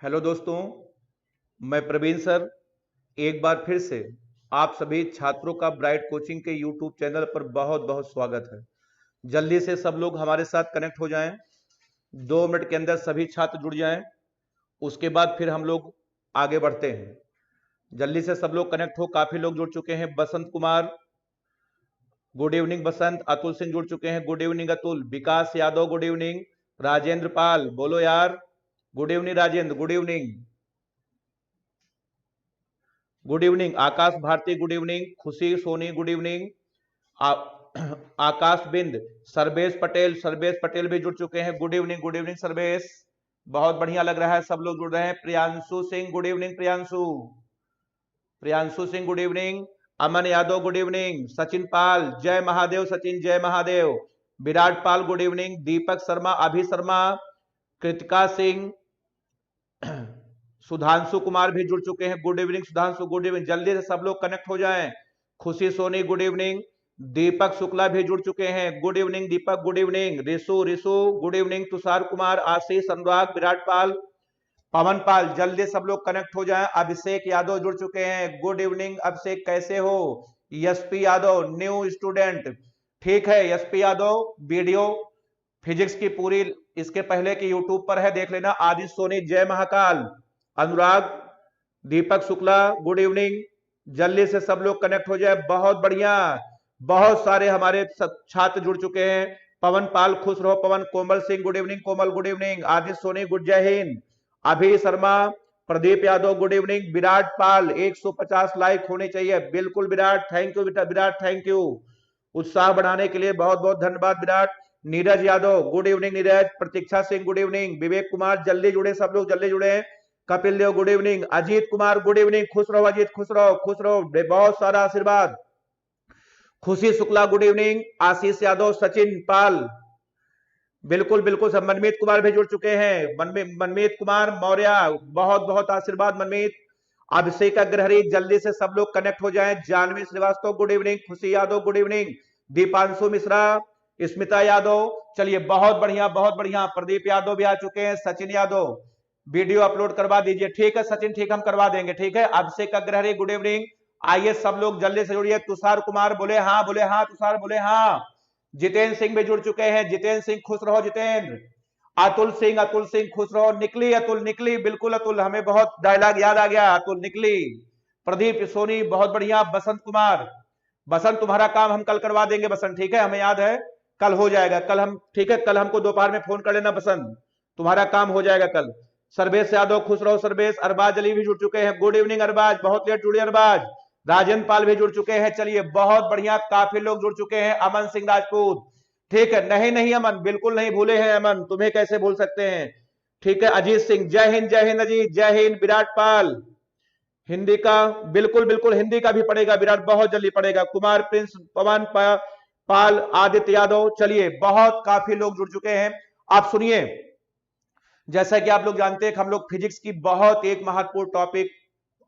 Hello दोस्तों, मैं Praveen sir एक बार फिर से आप सभी छात्रों का ब्राइट कोचिंग के यूट्यूब चैनल पर बहुत बहुत स्वागत है। जल्दी से सब लोग हमारे साथ कनेक्ट हो जाएं। 2 मिनट के अंदर सभी छात्र जुड़ जाएं, उसके बाद फिर हम लोग आगे बढ़ते हैं। जल्दी से सब लोग कनेक्ट हो। काफी लोग जुड़ चुके हैं। Basant Kumar, good evening Basant. अतुल सिंह जुड़ चुके हैं, good evening Atul. Vikas Yadav, good evening. Rajendra Pal, बोलो यार, good evening Rajendra, good evening. Good evening Akash Bharti, good evening. Khushi Soni, good evening. Akash Bind, Sarvesh Patel भी जुड़ चुके हैं, गुड इवनिंग सर्वेश। बहुत बढ़िया लग रहा है, सब लोग जुड़ रहे हैं। Priyanshu Singh, good evening Priyanshu. Priyanshu Singh, good evening. Aman Yadav, good evening. Sachin Pal, जय महादेव सचिन, जय महादेव। Virat Pal, good evening. दीपक शर्मा, अभी शर्मा, कृतिका सिंह, सुधांशु कुमार भी जुड़ चुके हैं, good evening Sudhanshu, good evening. जल्दी से सब लोग कनेक्ट हो जाएं। Khushi Soni, good evening. दीपक शुक्ला भी जुड़ चुके हैं, good evening Deepak, good evening. Rishu Rishu, good evening. Tushar Kumar, Ashish, Anurag, Virat Pal, Pawan Pal, जल्दी सब लोग कनेक्ट हो जाएं। अभिषेक यादव जुड़ चुके हैं, गुड इवनिंग अभिषेक, कैसे हो। यशपी यादव, न्यू स्टूडेंट, ठीक है यशपी यादव। वीडियो फिजिक्स की पूरी इसके पहले की यूट्यूब पर है, देख लेना। आदित्य सोनी, जय महाकाल। अनुराग, दीपक शुक्ला, गुड इवनिंग। जल्दी से सब लोग कनेक्ट हो जाए, बहुत बढ़िया। बहुत सारे हमारे छात्र जुड़ चुके हैं। पवन पाल, खुश रहो Pawan. Komal Singh, good evening Komal, good evening. Aditya Soni, good, जय Hind. Abhi Sharma, Pradeep Yadav, good evening. Virat Pal, 150 like होने चाहिए, बिल्कुल विराट, थैंक यू बेटा विराट, थैंक यू। उत्साह बढ़ाने के लिए बहुत बहुत धन्यवाद Virat. Neeraj Yadav, good evening Neeraj. Pratiksha Singh, good evening. Vivek Kumar, जल्दी जुड़े सब लोग, जल्दी जुड़े। Kapil Dev, good evening. Ajit Kumar, good evening. खुश रहो अजीत, खुश रहो, खुश रहो, बहुत सारा आशीर्वाद। खुशी शुक्ला, गुड इवनिंग। आशीष यादव, सचिन पाल, बिल्कुल बिल्कुल सब। मनमीत कुमार भी जुड़ चुके हैं, मनमीत कुमार मौर्य, बहुत बहुत आशीर्वाद मनमीत। अभिषेक अग्रहरी, जल्दी से सब लोग कनेक्ट हो जाएं। Janvi Shrivastava, good evening. Khushi Yadav, good evening. Deepanshu Mishra, Smita Yadav, चलिए बहुत बढ़िया बहुत बढ़िया। प्रदीप यादव भी आ चुके हैं। सचिन यादव, वीडियो अपलोड करवा दीजिए, ठीक है सचिन, ठीक, हम करवा देंगे, ठीक है। अभिषेक अग्रहरी, गुड इवनिंग। आइए सब लोग जल्दी से जुड़िए। तुषार कुमार, बोले हाँ, बोले हाँ, तुषार बोले हाँ। जितेंद्र सिंह भी जुड़ चुके हैं, जितेंद्र सिंह, खुश रहो जितेंद्र। अतुल सिंह, खुश रहो। निकली अतुल, निकली, बिल्कुल अतुल, हमें बहुत डायलॉग याद आ गया, अतुल निकली। प्रदीप सोनी, बहुत बढ़िया। बसंत कुमार, बसंत तुम्हारा काम हम कल करवा देंगे बसंत, ठीक है, हमें याद है, कल हो जाएगा, कल हम, ठीक है, कल हमको दोपहर में फोन कर लेना बसंत, तुम्हारा काम हो जाएगा कल। सर्वेश यादव, खुश रहो सर्वेश। अरबाज अली भी जुड़ चुके हैं, गुड इवनिंग अरबाज, बहुत लेट जुड़े अरबाज। राजेंद्र पाल भी जुड़ चुके हैं, चलिए बहुत बढ़िया, काफी लोग जुड़ चुके हैं। अमन सिंह राजपूत, ठीक है, नहीं नहीं अमन, बिल्कुल नहीं भूले हैं अमन, तुम्हें कैसे भूल सकते हैं, ठीक है। अजीत सिंह, जय हिंद अजीत, जय हिंद। विराट पाल, हिंदी का, बिल्कुल बिल्कुल हिंदी का भी पड़ेगा विराट, बहुत जल्दी पड़ेगा। कुमार प्रिंस, पवन पाल, आदित्य यादव, चलिए बहुत काफी लोग जुड़ चुके हैं। आप सुनिए, जैसा कि आप लोग जानते हैं हम लोग फिजिक्स की बहुत एक महत्वपूर्ण टॉपिक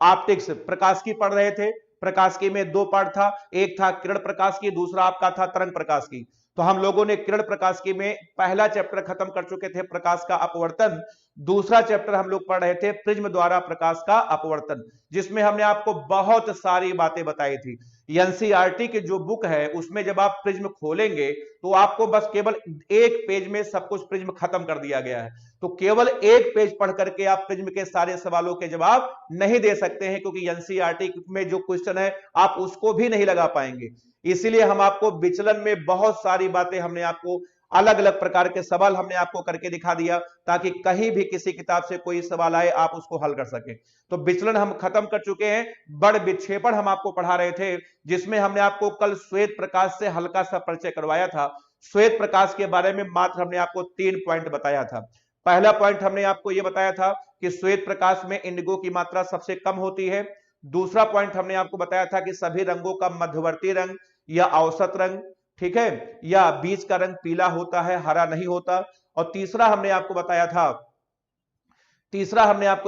ऑप्टिक्स, प्रकाश की पढ़ रहे थे। प्रकाश की में 2 पार्ट था, एक था किरण प्रकाश की, दूसरा आपका था तरंग प्रकाश की। तो हम लोगों ने किरण प्रकाश की में पहला चैप्टर खत्म कर चुके थे, प्रकाश का अपवर्तन। दूसरा चैप्टर हम लोग पढ़ रहे थे प्रिज्म द्वारा प्रकाश का अपवर्तन, जिसमें हमने आपको बहुत सारी बातें बताई थी। एनसीईआरटी की जो बुक है उसमें जब आप प्रिज्म खोलेंगे तो आपको बस केवल एक पेज में सब कुछ प्रिज्म खत्म कर दिया गया है। तो केवल एक पेज पढ़ करके आप प्रिज्म के सारे सवालों के जवाब नहीं दे सकते हैं, क्योंकि एनसीईआरटी में जो क्वेश्चन है आप उसको भी नहीं लगा पाएंगे। इसीलिए हम आपको विचलन में बहुत सारी बातें हमने आपको, अलग अलग प्रकार के सवाल हमने आपको करके दिखा दिया, ताकि कहीं भी किसी किताब से कोई सवाल आए आप उसको हल कर सकें। तो विचलन हम खत्म कर चुके हैं। बड़ विक्षेपण हम आपको पढ़ा रहे थे, जिसमें हमने आपको कल श्वेत प्रकाश से हल्का सा परिचय करवाया था। श्वेत प्रकाश के बारे में मात्र हमने आपको 3 पॉइंट बताया था। पहला पॉइंट हमने आपको यह बताया था कि श्वेत प्रकाश में इंडिगो की मात्रा सबसे कम होती है। दूसरा पॉइंट हमने आपको बताया था कि सभी रंगों का मध्यवर्ती रंग या औसत रंग, ठीक है, या बीच का रंग पीला होता है, हरा नहीं होता। और तीसरा हमने आपको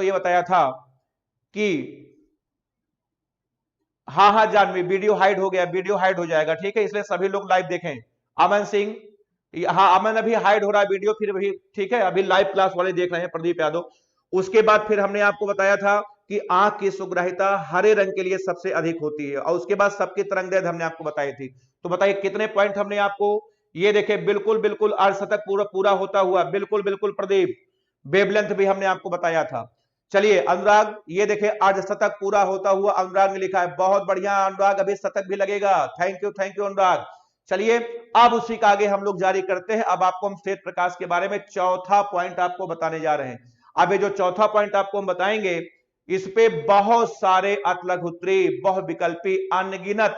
यह बताया था कि हाँ हाँ जानवी, वीडियो हाइड हो गया, वीडियो हाइड हो जाएगा, ठीक है, इसलिए सभी लोग लाइव देखें। अमन सिंह, हाँ अमन, अभी हाइड हो रहा है वीडियो, फिर भी ठीक है, अभी लाइव क्लास वाले देख रहे हैं। प्रदीप यादव, उसके बाद फिर हमने आपको बताया था कि आंख की सुग्राहिता हरे रंग के लिए सबसे अधिक होती है, और उसके बाद सबकी तरंगदैर्घ्य हमने आपको बताई थी। तो बताइए कितने पॉइंट हमने आपको, ये देखे बिल्कुल बिल्कुल अर्धशतक पूरा पूरा होता हुआ, बिल्कुल बिल्कुल प्रदीप, वेवलेंथ भी हमने आपको बताया था। चलिए अनुराग, ये देखे अर्धशतक पूरा होता हुआ अनुराग ने लिखा है, बहुत बढ़िया अनुराग, अभी शतक भी लगेगा, थैंक यू अनुराग। चलिए अब उसी का आगे हम लोग जारी करते हैं। अब आपको हम श्वेत प्रकाश के बारे में चौथा पॉइंट आपको बताने जा रहे हैं। अब ये जो चौथा पॉइंट आपको हम बताएंगे, इस पे बहुत सारे अतलघुत्री, बहुविकल्पी, अनगिनत,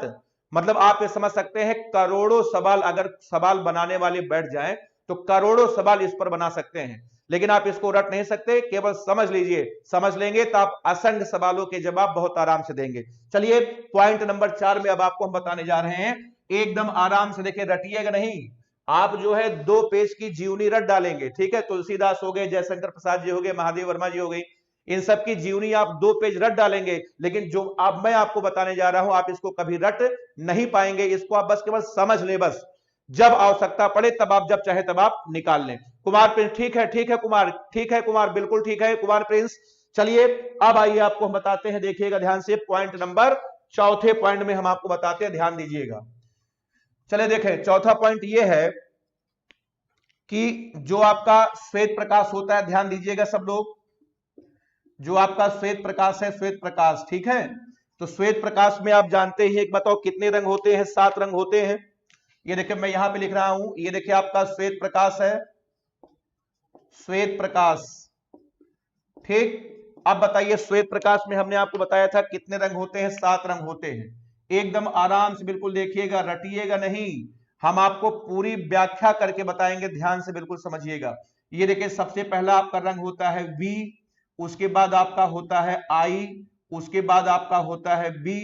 मतलब आप ये समझ सकते हैं करोड़ों सवाल, अगर सवाल बनाने वाले बैठ जाएं तो करोड़ों सवाल इस पर बना सकते हैं, लेकिन आप इसको रट नहीं सकते, केवल समझ लीजिए, समझ लेंगे तो आप असंख्य सवालों के जवाब बहुत आराम से देंगे। चलिए पॉइंट नंबर 4 में अब आपको हम बताने जा रहे हैं, एकदम आराम से देखिए, रटिएगा नहीं, आप जो है 2 पेज की जीवनी रट डालेंगे, ठीक है, तुलसीदास हो गए, जयशंकर प्रसाद जी हो गए, महादेव वर्मा जी हो गई, इन सब की जीवनी आप 2 पेज रट डालेंगे, लेकिन जो अब मैं आपको बताने जा रहा हूं आप इसको कभी रट नहीं पाएंगे, इसको आप बस केवल समझ लें, बस जब आवश्यकता पड़े तब आप, जब चाहे तब आप निकाल लें। कुमार प्रिंस, ठीक है कुमार, ठीक है कुमार, बिल्कुल ठीक है कुमार प्रिंस। चलिए अब आइए आपको हम बताते हैं, देखिएगा ध्यान से, पॉइंट नंबर, चौथे पॉइंट में हम आपको बताते हैं, ध्यान दीजिएगा। चलिए देखें, चौथा पॉइंट यह है कि जो आपका श्वेत प्रकाश होता है, ध्यान दीजिएगा सब लोग, जो आपका श्वेत प्रकाश है, श्वेत प्रकाश, ठीक है, तो श्वेत प्रकाश में आप जानते हैं, एक बताओ कितने रंग होते हैं, 7 रंग होते हैं। ये देखिए मैं यहां पे लिख रहा हूं, ये देखिए आपका श्वेत प्रकाश है, श्वेत प्रकाश, ठीक। अब बताइए श्वेत प्रकाश में हमने आपको बताया था कितने रंग होते हैं, 7 रंग होते हैं। एकदम आराम से बिल्कुल देखिएगा, रटिएगा नहीं, हम आपको पूरी व्याख्या करके बताएंगे, ध्यान से बिल्कुल समझिएगा। ये देखिए सबसे पहला आपका रंग होता है V, उसके बाद आपका होता है I, उसके बाद आपका होता है B,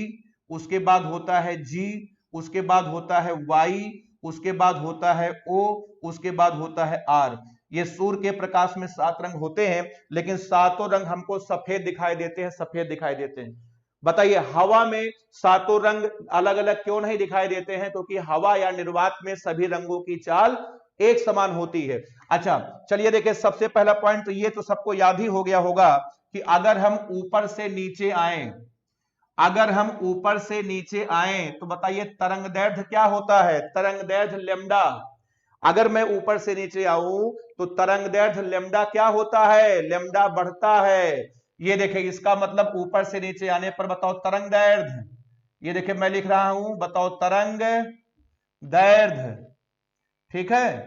उसके बाद होता है G, उसके बाद होता है Y, उसके बाद होता है O, उसके बाद होता है R। ये सूर्य के प्रकाश में 7 रंग होते हैं, लेकिन सातों रंग हमको सफेद दिखाई देते हैं, सफेद दिखाई देते हैं। बताइए हवा में सातों रंग अलग अलग क्यों नहीं दिखाई देते हैं? क्योंकि हवा या निर्वात में सभी रंगों की चाल एक समान होती है। अच्छा चलिए देखिए, सबसे पहला पॉइंट तो ये तो सबको याद ही हो गया होगा कि अगर हम ऊपर से नीचे आए, अगर हम ऊपर से नीचे आए तो बताइए तरंगदैर्घ्य क्या होता है? तरंगदैर्घ्य लैम्डा। अगर मैं ऊपर से नीचे आऊं तो तरंगदैर्घ्य लैम्डा क्या होता है? लैम्डा बढ़ता है। ये देखिए इसका मतलब ऊपर से नीचे आने पर बताओ तरंगदैर्घ्य, ये देखिए मैं लिख रहा हूं, बताओ तरंगदैर्घ्य, ठीक है,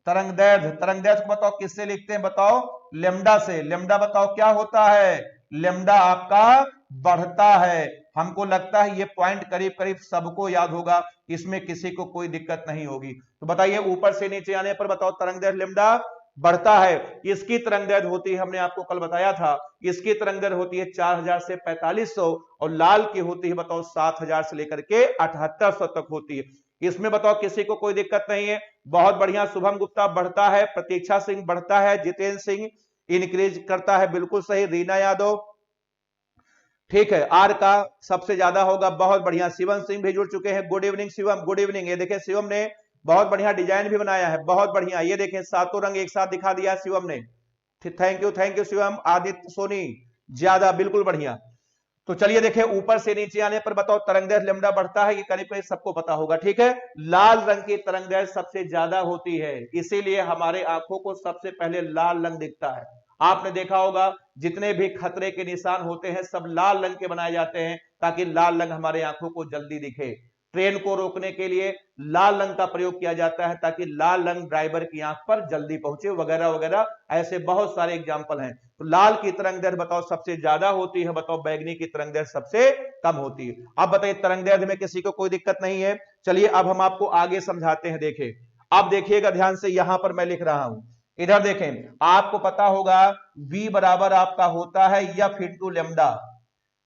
तरंगदैर्घ्य, तरंगदैर्घ्य को बताओ किससे लिखते हैं? बताओ लैम्डा से। लैम्डा बताओ क्या होता है? लैम्डा आपका बढ़ता है। हमको लगता है ये पॉइंट करीब करीब सबको याद होगा, इसमें किसी को कोई दिक्कत नहीं होगी। तो बताइए ऊपर से नीचे आने पर बताओ तरंगदैर्घ्य लैम्डा बढ़ता है। इसकी तरंगदैर्घ्य होती है, हमने आपको कल बताया था, इसकी तरंगदैर्घ्य होती है 4000 से 4500, और लाल की होती है बताओ 7000 से लेकर के 7800 तक होती है। इसमें बताओ किसी को कोई दिक्कत नहीं है? बहुत बढ़िया, शुभम गुप्ता बढ़ता है, प्रतीक्षा सिंह बढ़ता है, जितेंद्र सिंह इंक्रीज करता है, बिल्कुल सही, रीना यादव, ठीक है, आर का सबसे ज्यादा होगा, बहुत बढ़िया, शिवम सिंह भी जुड़ चुके हैं, good evening Shivam, good evening. ये देखें शिवम ने बहुत बढ़िया डिजाइन भी बनाया है, बहुत बढ़िया, ये देखें सातों रंग एक साथ दिखा दिया शिवम ने, थैंक यू शिवम। आदित्य सोनी ज्यादा, बिल्कुल बढ़िया। तो चलिए देखिए ऊपर से नीचे आने पर बताओ तरंगदैर्घ्य लैम्डा बढ़ता है, ये करीब करीब सबको पता होगा, ठीक है। लाल रंग की तरंगदैर्घ्य सबसे ज्यादा होती है, इसीलिए हमारे आंखों को सबसे पहले लाल रंग दिखता है। आपने देखा होगा जितने भी खतरे के निशान होते हैं सब लाल रंग के बनाए जाते हैं, ताकि लाल रंग हमारे आंखों को जल्दी दिखे। ट्रेन को रोकने के लिए लाल रंग का प्रयोग किया जाता है, ताकि लाल रंग ड्राइवर की आंख पर जल्दी पहुंचे, वगैरह वगैरह, ऐसे बहुत सारे एग्जाम्पल हैं। तो लाल की तरंगदैर्घ्य बताओ सबसे ज्यादा होती है, बताओ बैगनी की तरंगदैर्घ्य सबसे कम होती है। अब बताइए तरंगदैर्घ्य में किसी को कोई दिक्कत नहीं है? चलिए अब हम आपको आगे समझाते हैं। देखिए अब देखिएगा ध्यान से, यहां पर मैं लिख रहा हूं, इधर देखें, आपको पता होगा V बराबर आपका होता है F इंटू लैम्डा।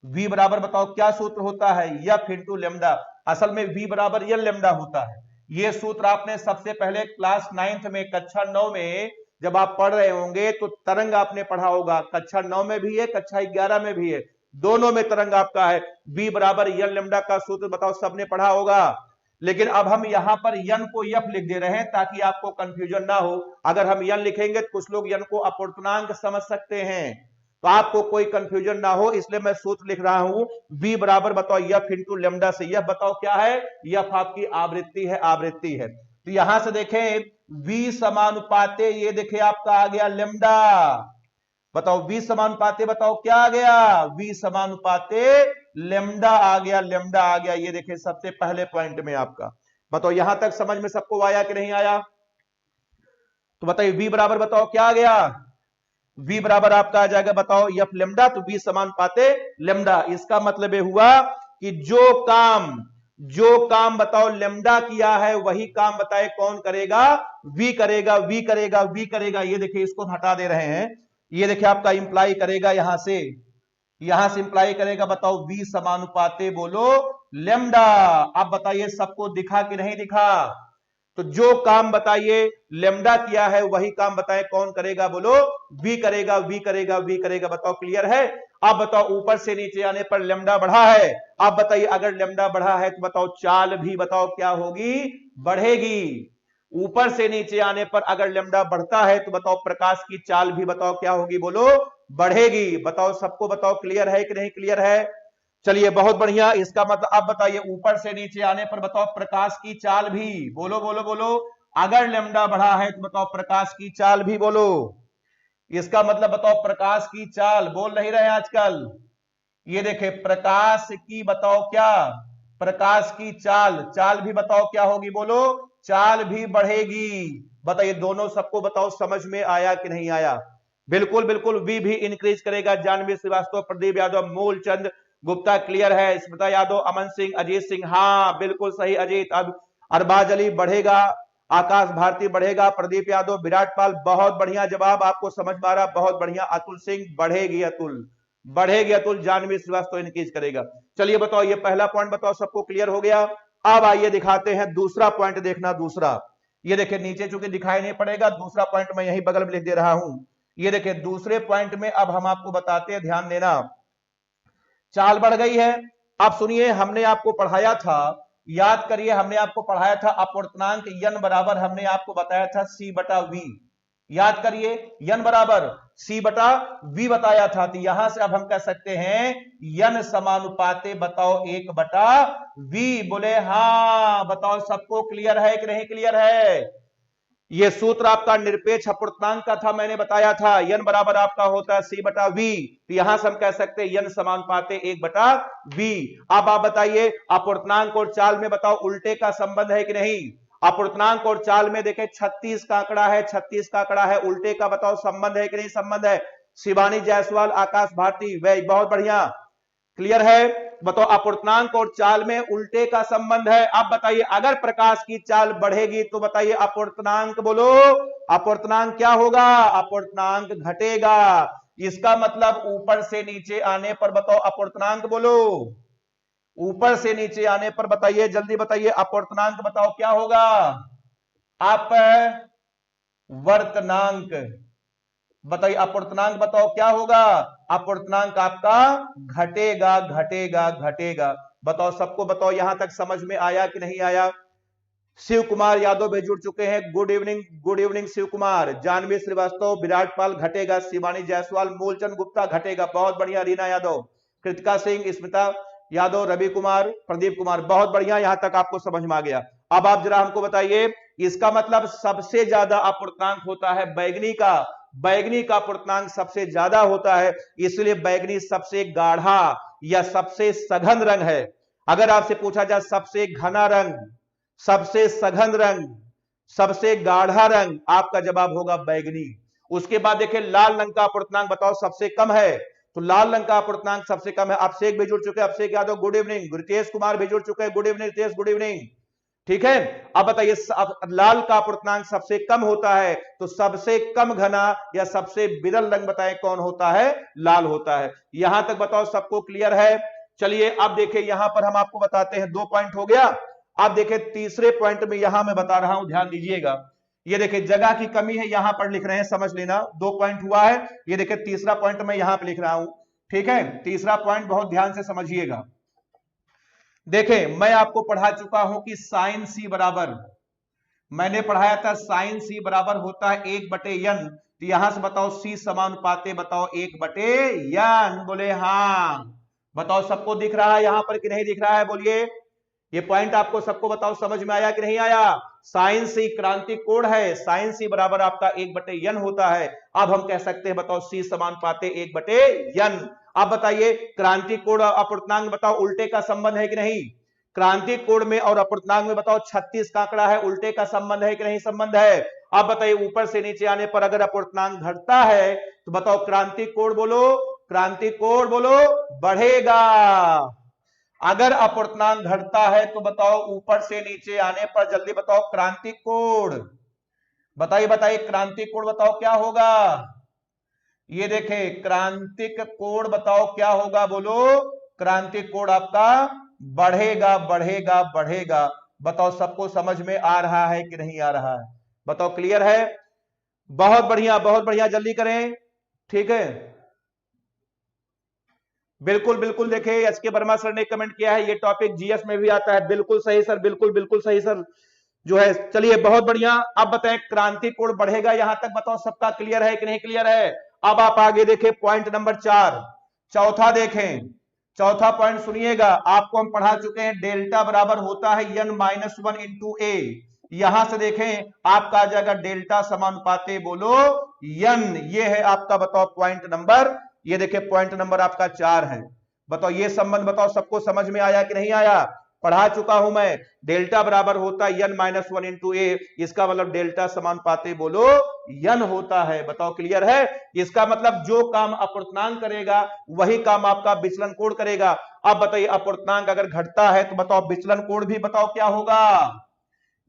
V बराबर बताओ क्या सूत्र होता है? F into lambda. असल में V बराबर L लैम्डा होता है। यह सूत्र आपने सबसे पहले क्लास 9th में, कक्षा 9 में जब आप पढ़ रहे होंगे तो तरंग आपने पढ़ा होगा, कक्षा 9 में भी है, कक्षा 11 में भी है, दोनों में तरंग आपका है। V बराबर L लैम्डा का सूत्र बताओ सबने पढ़ा होगा, लेकिन अब हम यहां पर यन को यफ लिख दे रहे हैं ताकि आपको कंफ्यूजन ना हो। अगर हम यन लिखेंगे तो कुछ लोग यन को अपूर्णांक समझ सकते हैं, तो आपको कोई कंफ्यूजन ना हो इसलिए मैं सूत्र लिख रहा हूं, v बराबर बताओ यफ इंटू लेमडा से। यह बताओ क्या है, यफ आपकी आवृत्ति है, आवृत्ति है। तो यहां से देखें v समानुपाते, ये देखिए आपका आ गया लेमडा। बताओ v समानुपाते, बताओ क्या आ गया, v समानुपाते लेमडा आ गया, लेमडा आ गया। ये देखिए सबसे पहले पॉइंट में आपका। बताओ यहां तक समझ में सबको आया कि नहीं आया? तो बताइए v बराबर बताओ क्या आ गया, v बराबर आपका आ जाएगा बताओ यफ लेमडा, तो v समानुपाते लेमडा। इसका मतलब ये हुआ कि जो काम बताओ लेमडा किया है वही काम बताए कौन करेगा, v करेगा, v करेगा, v करेगा। ये देखिए इसको हटा दे रहे हैं, ये देखिए आपका इंप्लाई करेगा यहां से इंप्लाई करेगा बताओ v समानुपाते बोलो लेमडा। अब बताइए सबको दिखा कि नहीं दिखा? तो जो काम बताइए लेमडा किया है वही काम बताए कौन करेगा, बोलो v करेगा, v करेगा, v करेगा। बताओ क्लियर है? अब बताओ ऊपर से नीचे आने पर लेमडा बढ़ा है। अब बताइए अगर लेमडा बढ़ा है तो बताओ चाल भी बताओ क्या होगी, बढ़ेगी। ऊपर से नीचे आने पर अगर लेमडा बढ़ता है तो बताओ प्रकाश की चाल भी बताओ क्या होगी, बोलो बढ़ेगी। बताओ सबको बताओ क्लियर है कि नहीं क्लियर है? चलिए बहुत बढ़िया। इसका मतलब अब बताइए ऊपर से नीचे आने पर बताओ प्रकाश की चाल भी, बोलो बोलो बोलो, अगर लेमडा बढ़ा है तो बताओ प्रकाश की चाल भी बोलो। इसका मतलब बताओ प्रकाश की चाल, बोल नहीं रहे आजकल। ये देखे प्रकाश की बताओ क्या, प्रकाश की चाल, चाल भी बताओ क्या होगी, बोलो चाल भी बढ़ेगी। बताइए दोनों सबको बताओ समझ में आया कि नहीं आया? बिल्कुल बिल्कुल, वी भी इंक्रीज करेगा। जानवी श्रीवास्तव, प्रदीप यादव, मूलचंद गुप्ता क्लियर है, स्मिता यादव, अमन सिंह, अजीत सिंह, हाँ बिल्कुल सही अजीत। अब अरबाज अली बढ़ेगा, आकाश भारती बढ़ेगा, प्रदीप यादव, विराट पाल, बहुत बढ़िया जवाब, आपको समझ में आ रहा, बहुत बढ़िया। अतुल सिंह बढ़ेगी, अतुल बढ़ेगी, अतुल। जानवी श्रीवास्तव इंक्रीज करेगा। चलिए बताओ ये पहला पॉइंट बताओ सबको क्लियर हो गया। अब आइए दिखाते हैं दूसरा पॉइंट, देखना दूसरा। ये देखिए नीचे चूंकि दिखाई नहीं पड़ेगा, दूसरा पॉइंट मैं यही बगल में लिख दे रहा हूं। ये देखिए दूसरे पॉइंट में अब हम आपको बताते हैं, ध्यान देना। चाल बढ़ गई है। अब सुनिए हमने आपको पढ़ाया था, याद करिए हमने आपको पढ़ाया था अपवर्तनांक यन बराबर, हमने आपको बताया था सी बटा वी। याद करिए यन बराबर सी बटा वी बताया था। तो यहां से अब हम कह सकते हैं यन समानुपाते बताओ एक बटा वी। बोले हाँ, बताओ सबको क्लियर है कि नहीं क्लियर है? ये सूत्र आपका निरपेक्ष अपवर्तनांक का था, मैंने बताया था यन बराबर आपका होता है सी बटा वी। तो यहां से हम कह सकते हैं यन समानुपाते एक बटा वी। अब आप बताइए अपवर्तनांक और चाल में बताओ उल्टे का संबंध है कि नहीं? अपवर्तनांक और चाल में देखें 36 का आंकड़ा है, 36 का आंकड़ा है, उल्टे का बताओ संबंध है कि नहीं संबंध है? शिवानी जायसवाल, आकाश भारती, वे बहुत बढ़िया, क्लियर है। बताओ अपवर्तनांक और चाल में उल्टे का संबंध है। अब बताइए अगर प्रकाश की चाल बढ़ेगी तो बताइए अपवर्तनांक बोलो, अपवर्तनांक क्या होगा? अपवर्तनांक घटेगा। इसका मतलब ऊपर से नीचे आने पर बताओ अपवर्तनांक बोलो, ऊपर से नीचे आने पर बताइए, जल्दी बताइए अपवर्तनांक बताओ क्या होगा? अपवर्तनांक बताइए, अपवर्तनांक बताओ क्या होगा? अपवर्तनांक आपका घटेगा, घटेगा, घटेगा। बताओ सबको बताओ यहां तक समझ में आया कि नहीं आया? शिव कुमार यादव भी जुड़ चुके हैं, good evening, good evening Shiv Kumar. Janvi Shrivastava, Virat Pal घटेगा, शिवानी जायसवाल, मूलचंद गुप्ता घटेगा, बहुत बढ़िया। रीना यादव, कृतिका सिंह, स्मिता यादव, रवि कुमार, प्रदीप कुमार, बहुत बढ़िया। यहां तक आपको समझ में आ गया। अब आप जरा हमको बताइए, इसका मतलब सबसे ज्यादा अपवर्तनांक होता है बैगनी का, बैगनी का अपवर्तनांक सबसे ज्यादा होता है, इसलिए बैगनी सबसे गाढ़ा या सबसे सघन रंग है। अगर आपसे पूछा जाए सबसे घना रंग, सबसे सघन रंग, सबसे गाढ़ा रंग, आपका जवाब होगा बैगनी। उसके बाद देखिए लाल रंग का अपवर्तनांक बताओ सबसे कम है, तो लाल रंग का अपवर्तनांक सबसे कम है। अभिषेक भी जुड़ चुके हैं, अभिषेक यादव गुड इवनिंग, रितेश कुमार भी जुड़ चुके हैं, good evening Ritesh, good evening, ठीक है। अब बताइए लाल का अपवर्तनांक सबसे कम होता है, तो सबसे कम घना या सबसे विरल रंग बताएं कौन होता है? लाल होता है। यहां तक बताओ सबको क्लियर है? चलिए अब देखिए यहां पर हम आपको बताते हैं, 2 पॉइंट हो गया। अब देखिए तीसरे पॉइंट में यहां मैं बता रहा हूं, ध्यान दीजिएगा। ये देखिए जगह की कमी है, यहां पर लिख रहे हैं, समझ लेना। 2 पॉइंट हुआ है, ये देखिए तीसरा पॉइंट मैं यहां पर लिख रहा हूं, ठीक है। तीसरा पॉइंट बहुत ध्यान से समझिएगा। देखें मैं आपको पढ़ा चुका हूं कि साइन सी बराबर, मैंने पढ़ाया था साइन सी बराबर होता है 1/n तो यहां से बताओ सी समानुपाते बताओ 1/n, बोले हाँ। बताओ सबको दिख रहा है यहां पर कि नहीं दिख रहा है, बोलिए। ये पॉइंट आपको सबको बताओ समझ में आया कि नहीं आया। साइन सी क्रांतिक कोण है, साइन सी बराबर आपका 1/n होता है। अब हम कह सकते हैं बताओ सी समानुपाते 1/n। अब बताइए क्रांतिक कोण और अपूर्णांक बताओ उल्टे का संबंध है कि नहीं। क्रांतिक कोण में और अपूर्णांक में बताओ 36 का आंकड़ा है, उल्टे का संबंध है कि नहीं संबंध है। अब बताइए ऊपर से नीचे आने पर अगर अपूर्णांक घटता है तो बताओ क्रांतिक कोण बोलो, क्रांतिक कोण बोलो बढ़ेगा। अगर अपूर्णांक घटता है तो बताओ ऊपर से नीचे आने पर जल्दी बताओ क्रांतिक कोण, बताइए बताइए क्रांतिक कोण बताओ क्या होगा। ये देखे क्रांतिक कोण बताओ क्या होगा, बोलो। क्रांतिक कोण आपका बढ़ेगा बढ़ेगा बढ़ेगा। बताओ सबको समझ में आ रहा है कि नहीं आ रहा है, बताओ क्लियर है। बहुत बढ़िया जल्दी करें, ठीक है। बिल्कुल बिल्कुल देखे एच के वर्मा सर ने कमेंट किया है, ये टॉपिक जीएस में भी आता है। बिल्कुल सही सर, बिल्कुल सही सर जो है। चलिए बहुत बढ़िया। अब बताएं क्रांतिक कोण बढ़ेगा, यहां तक बताओ सबका क्लियर है कि नहीं क्लियर है। अब आप आगे देखें पॉइंट नंबर 4, चौथा देखें। चौथा पॉइंट सुनिएगा, आपको हम पढ़ा चुके हैं डेल्टा बराबर होता है n-1 इंटू ए। यहां से देखें आपका आ जाएगा डेल्टा समानुपाते बोलो n। ये है आपका बताओ पॉइंट नंबर, ये देखिए पॉइंट नंबर आपका 4 है। बताओ ये संबंध बताओ सबको समझ में आया कि नहीं आया। पढ़ा चुका हूं मैं, डेल्टा बराबर होता है n-1 इंटू ए। इसका मतलब डेल्टा समानुपाते बोलो n होता है। बताओ क्लियर है। इसका मतलब जो काम अपूर्णांक करेगा वही काम आपका विचलन कोण करेगा। अब बताइए अपूर्णांक अगर घटता है तो बताओ विचलन कोण भी बताओ क्या होगा।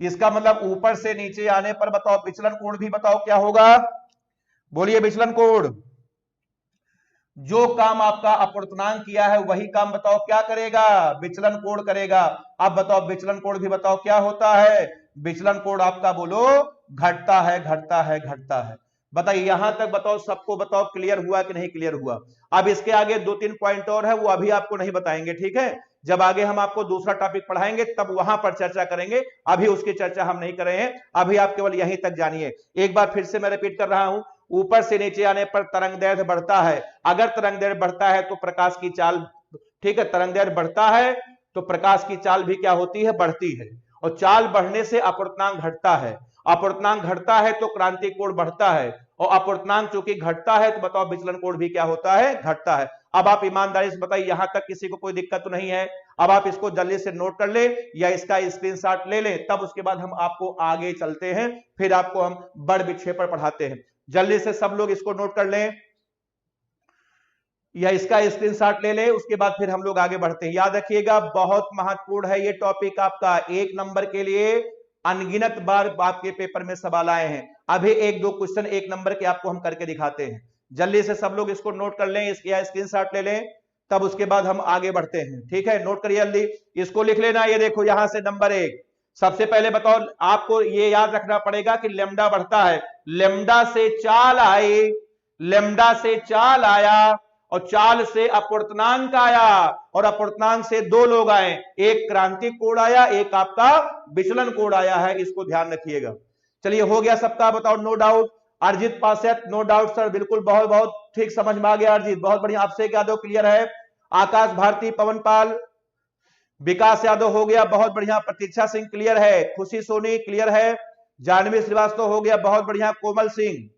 इसका मतलब ऊपर से नीचे आने पर बताओ विचलन कोण भी बताओ क्या होगा, बोलिए विचलन कोण। जो काम आपका अपूर्णांक किया है वही काम बताओ क्या करेगा, विचलन कोण करेगा। अब बताओ विचलन कोण भी बताओ क्या होता है, विचलन कोण आपका बोलो घटता है घटता है घटता है। बताइए यहां तक बताओ सबको बताओ क्लियर हुआ कि नहीं क्लियर हुआ। अब इसके आगे 2-3 पॉइंट और है, वो अभी आपको नहीं बताएंगे, ठीक है। जब आगे हम आपको दूसरा टॉपिक पढ़ाएंगे तब वहां पर चर्चा करेंगे, अभी उसकी चर्चा हम नहीं कर रहे हैं। अभी आप केवल यहीं तक जानिए। एक बार फिर से मैं रिपीट कर रहा हूं, ऊपर से नीचे आने पर तरंगदैर्घ्य बढ़ता है। अगर तरंगदैर्घ्य बढ़ता है तो प्रकाश की चाल, ठीक है, तरंगदैर्घ्य बढ़ता है तो प्रकाश की चाल भी क्या होती है, बढ़ती है। और चाल बढ़ने से अपूर्णांक घटता है, अपूर्णांक घटता है तो क्रांतिक कोण बढ़ता है, और अपूर्णांक चूंकि घटता है तो बताओ विचलन कोण भी क्या होता है, घटता है। अब आप ईमानदारी से बताइए यहां तक किसी को कोई दिक्कत तो नहीं है। अब आप इसको जल्दी से नोट कर ले या इसका स्क्रीनशॉट ले लें, तब उसके बाद हम आपको आगे चलते हैं, फिर आपको हम बड़ विक्षेपण पढ़ाते हैं। जल्दी से सब लोग इसको नोट कर लें या इसका स्क्रीनशॉट ले लें, उसके बाद फिर हम लोग आगे बढ़ते हैं। याद रखिएगा बहुत महत्वपूर्ण है ये टॉपिक आपका, 1 नंबर के लिए अनगिनत बार आपके पेपर में सवाल आए हैं। अभी 1-2 क्वेश्चन 1 नंबर के आपको हम करके दिखाते हैं। जल्दी से सब लोग इसको नोट कर लें या स्क्रीनशॉट ले लें, तब उसके बाद हम आगे बढ़ते हैं, ठीक है। नोट करिए जल्दी, इसको लिख लेना। ये देखो यहां से नंबर 1, सबसे पहले बताओ आपको ये याद रखना पड़ेगा कि लेमडा बढ़ता है, लेमडा से चाल आई, लेमडा से चाल आया और चाल से अपूर्णांक आया, और अपूर्णांक से 2 लोग आए, एक क्रांतिक कोण आया, एक आपका विचलन कोण आया है। इसको ध्यान रखिएगा। चलिए हो गया सबका, बताओ no doubt. Arijit Paswan no doubt sir, बिल्कुल बहुत बहुत ठीक समझ में आ गया अरिजीत, बहुत बढ़िया। आपसे यादव क्लियर है, आकाश भारती, पवन पाल, विकास यादव हो गया, बहुत बढ़िया। प्रतीक्षा सिंह क्लियर है, खुशी सोनी क्लियर है, जानवी श्रीवास्तव हो गया, बहुत बढ़िया। कोमल सिंह,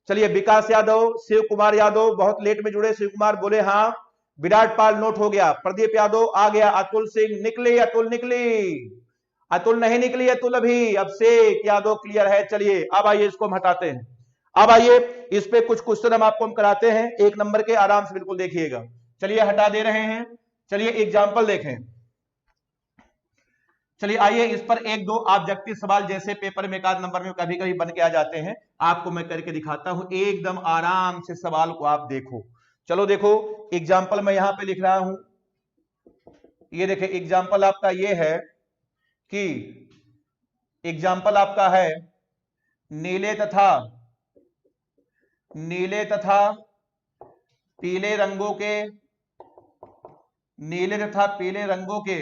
चलिए विकास यादव, शिव कुमार यादव बहुत लेट में जुड़े, शिव कुमार बोले हाँ। विराट पाल नोट हो गया, प्रदीप यादव आ गया, अतुल सिंह निकली, अतुल निकली, अतुल नहीं निकली अतुल अभी, अभिषेक यादव क्लियर है। चलिए अब आइए इसको हम हटाते हैं। अब आइए इस पे कुछ क्वेश्चन हम कराते हैं 1 नंबर के, आराम से बिल्कुल देखिएगा। चलिए हटा दे रहे हैं, चलिए एग्जाम्पल देखें। चलिए आइए इस पर 1-2 ऑब्जेक्टिव सवाल जैसे पेपर में 1 नंबर में कभी कभी बन के आ जाते हैं, आपको मैं करके दिखाता हूं, एकदम आराम से सवाल को आप देखो। चलो देखो एग्जाम्पल मैं यहां पे लिख रहा हूं, ये देखिए एग्जाम्पल आपका ये है कि एग्जाम्पल आपका है नीले तथा पीले रंगों के, नीले तथा पीले रंगों के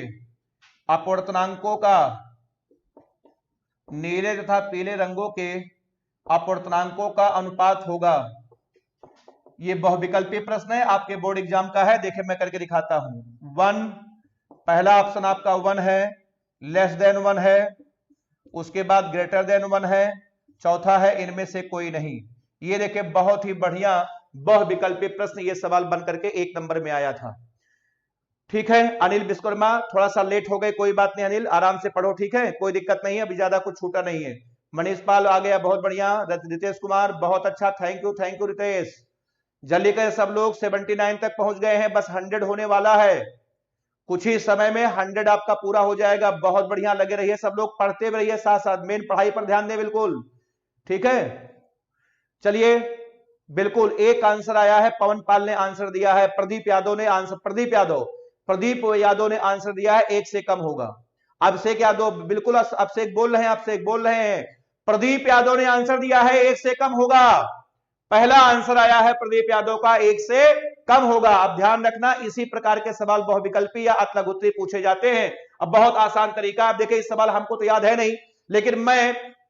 अपूर्णांकों का, नीले तथा पीले रंगों के अपूर्णांकों का अनुपात होगा। ये बहुविकल्पीय प्रश्न है, आपके बोर्ड एग्जाम का है। देखिए मैं करके दिखाता हूं। 1, पहला ऑप्शन आपका 1 है, लेस देन 1 है, उसके बाद ग्रेटर देन 1 है, चौथा है इनमें से कोई नहीं। ये देखिए बहुत ही बढ़िया बहुविकल्पीय प्रश्न, ये सवाल बन करके 1 नंबर में आया था। ठीक है अनिल विश्वकर्मा, थोड़ा सा लेट हो गए, कोई बात नहीं अनिल, आराम से पढ़ो, ठीक है, कोई दिक्कत नहीं है, अभी ज्यादा कुछ छूटा नहीं है। मनीष पाल आ गया, बहुत बढ़िया। रितेश कुमार बहुत अच्छा, थैंक यू रितेश। जल्दी कर, सब लोग 79 तक पहुंच गए हैं, बस 100 होने वाला है, कुछ ही समय में 100 आपका पूरा हो जाएगा। बहुत बढ़िया, लगे रहिए सब लोग, पढ़ते भी रहिए साथ साथ, मेन पढ़ाई पर ध्यान दें बिल्कुल, ठीक है। चलिए बिल्कुल, एक आंसर आया है, पवन पाल ने आंसर दिया है, प्रदीप यादव ने आंसर, प्रदीप यादव ने आंसर दिया है 1 से कम होगा। अभिषेक यादव बिल्कुल, अभिषेक बोल रहे हैं, प्रदीप यादव ने आंसर दिया है 1 से कम होगा। पहला आंसर आया है प्रदीप यादव का, 1 से कम होगा। अब ध्यान रखना, इसी प्रकार के सवाल बहुविकल्पी या अतलघुत्री पूछे जाते हैं। अब बहुत आसान तरीका, आप देखिए इस सवाल हमको तो याद है नहीं, लेकिन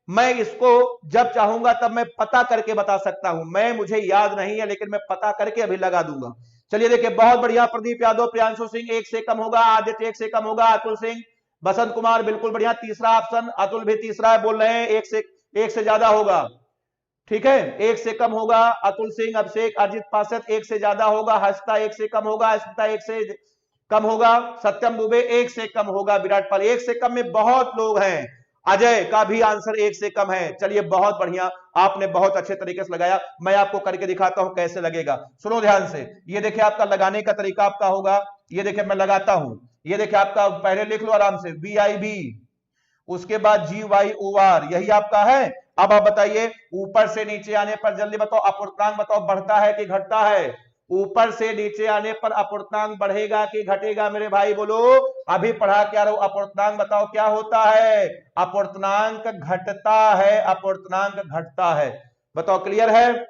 मैं इसको जब चाहूंगा तब मैं पता करके बता सकता हूं। मुझे याद नहीं है, लेकिन मैं पता करके अभी लगा दूंगा। चलिए देखिए, बहुत बढ़िया, प्रदीप यादव, प्रियांशु सिंह 1 से कम होगा, आदित्य 1 से कम होगा, अतुल सिंह, बसंत कुमार बिल्कुल बढ़िया, तीसरा ऑप्शन, अतुल भी तीसरा है, बोल रहे हैं 1 से ज्यादा होगा, ठीक है, 1 से कम होगा। अतुल सिंह, अभिषेक, अजित पासत 1 से ज्यादा होगा, हर्षिता 1 से कम होगा, अस्मिता 1 से कम होगा, सत्यम दुबे 1 से कम होगा, विराट पाल 1 से कम में बहुत लोग हैं, अजय का भी आंसर 1 से कम है। चलिए बहुत बढ़िया, आपने बहुत अच्छे तरीके से लगाया, मैं आपको करके दिखाता हूं कैसे लगेगा, सुनो ध्यान से। ये देखिए आपका लगाने का तरीका आपका होगा, ये देखिए मैं लगाता हूं, ये देखिए आपका पहले लिख लो आराम से, BIB, उसके बाद GYOR, यही आपका है। अब आप बताइए, ऊपर से नीचे आने पर जल्दी बताओ, अपूर्णांक बताओ बढ़ता है कि घटता है? ऊपर से नीचे आने पर अपूर्णांक बढ़ेगा कि घटेगा मेरे भाई, बोलो, अभी पढ़ा क्या रहो, अपूर्णांक बताओ क्या होता है? अपूर्णांक घटता है, अपूर्णांक घटता है, बताओ, क्लियर है?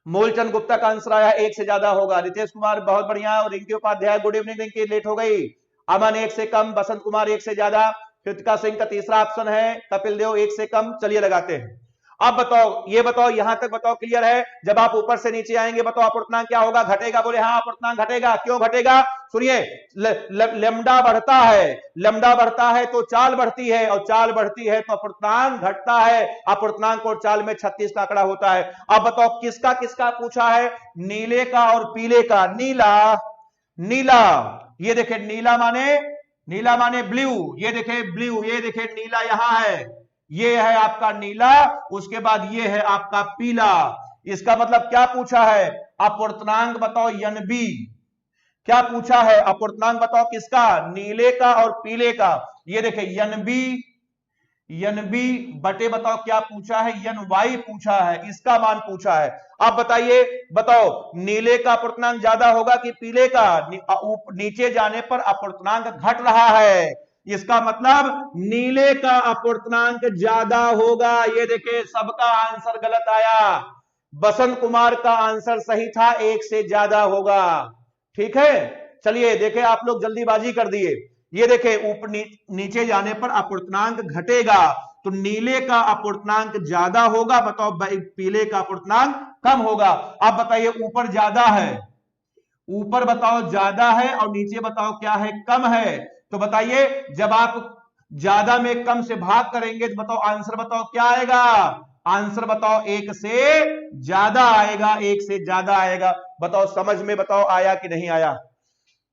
मूलचंद गुप्ता का आंसर आया 1 से ज्यादा होगा, रितेश कुमार बहुत बढ़िया, और Rinki Upadhyay good evening, Rinki late हो गई, अमन 1 से कम, बसंत कुमार 1 से ज्यादा, कृतिका सिंह का तीसरा ऑप्शन है, कपिल देव 1 से कम। चलिए लगाते हैं, अब बताओ, ये बताओ यहां तक बताओ, क्लियर है? जब आप ऊपर से नीचे आएंगे बताओ अपूर्णांक क्या होगा? घटेगा, बोले हाँ अपूर्णांक घटेगा, क्यों घटेगा? सुनिए, लेमडा बढ़ता है, लेमडा बढ़ता है तो चाल बढ़ती है, और चाल बढ़ती है तो अपूर्णांक घटता है, अपूर्णांक और चाल में 36 का आंकड़ा होता है। अब बताओ किसका किसका पूछा है? नीले का और पीले का, नीला, नीला, ये देखे नीला माने ब्लू, ये देखे ब्लू, ये देखे नीला यहां है, ये है आपका नीला, उसके बाद ये है आपका पीला। इसका मतलब क्या पूछा है? अपूर्णांक बताओ NB, क्या पूछा है? अपूर्णांक बताओ किसका? नीले का और पीले का। ये देखे NB बटे बताओ क्या पूछा है? NY पूछा है, इसका मान पूछा है। अब बताइए, बताओ नीले का अपूर्णांक ज्यादा होगा कि पीले का? नीचे जाने पर अपूर्णांक घट रहा है, इसका मतलब नीले का अपूर्णांक ज्यादा होगा। ये देखे सबका आंसर गलत आया, बसंत कुमार का आंसर सही था, 1 से ज्यादा होगा, ठीक है। चलिए देखे, आप लोग जल्दीबाजी कर दिए, ये देखे ऊपर नीचे जाने पर अपूर्णांक घटेगा, तो नीले का अपूर्णांक ज्यादा होगा, बताओ पीले का अपूर्णांक कम होगा। अब बताइए ऊपर ज्यादा है, ऊपर बताओ ज्यादा है और नीचे बताओ क्या है? कम है। तो बताइए जब आप ज्यादा में कम से भाग करेंगे तो बताओ आंसर बताओ क्या आएगा? आंसर बताओ 1 से ज्यादा आएगा, 1 से ज्यादा आएगा। बताओ समझ में बताओ आया कि नहीं आया?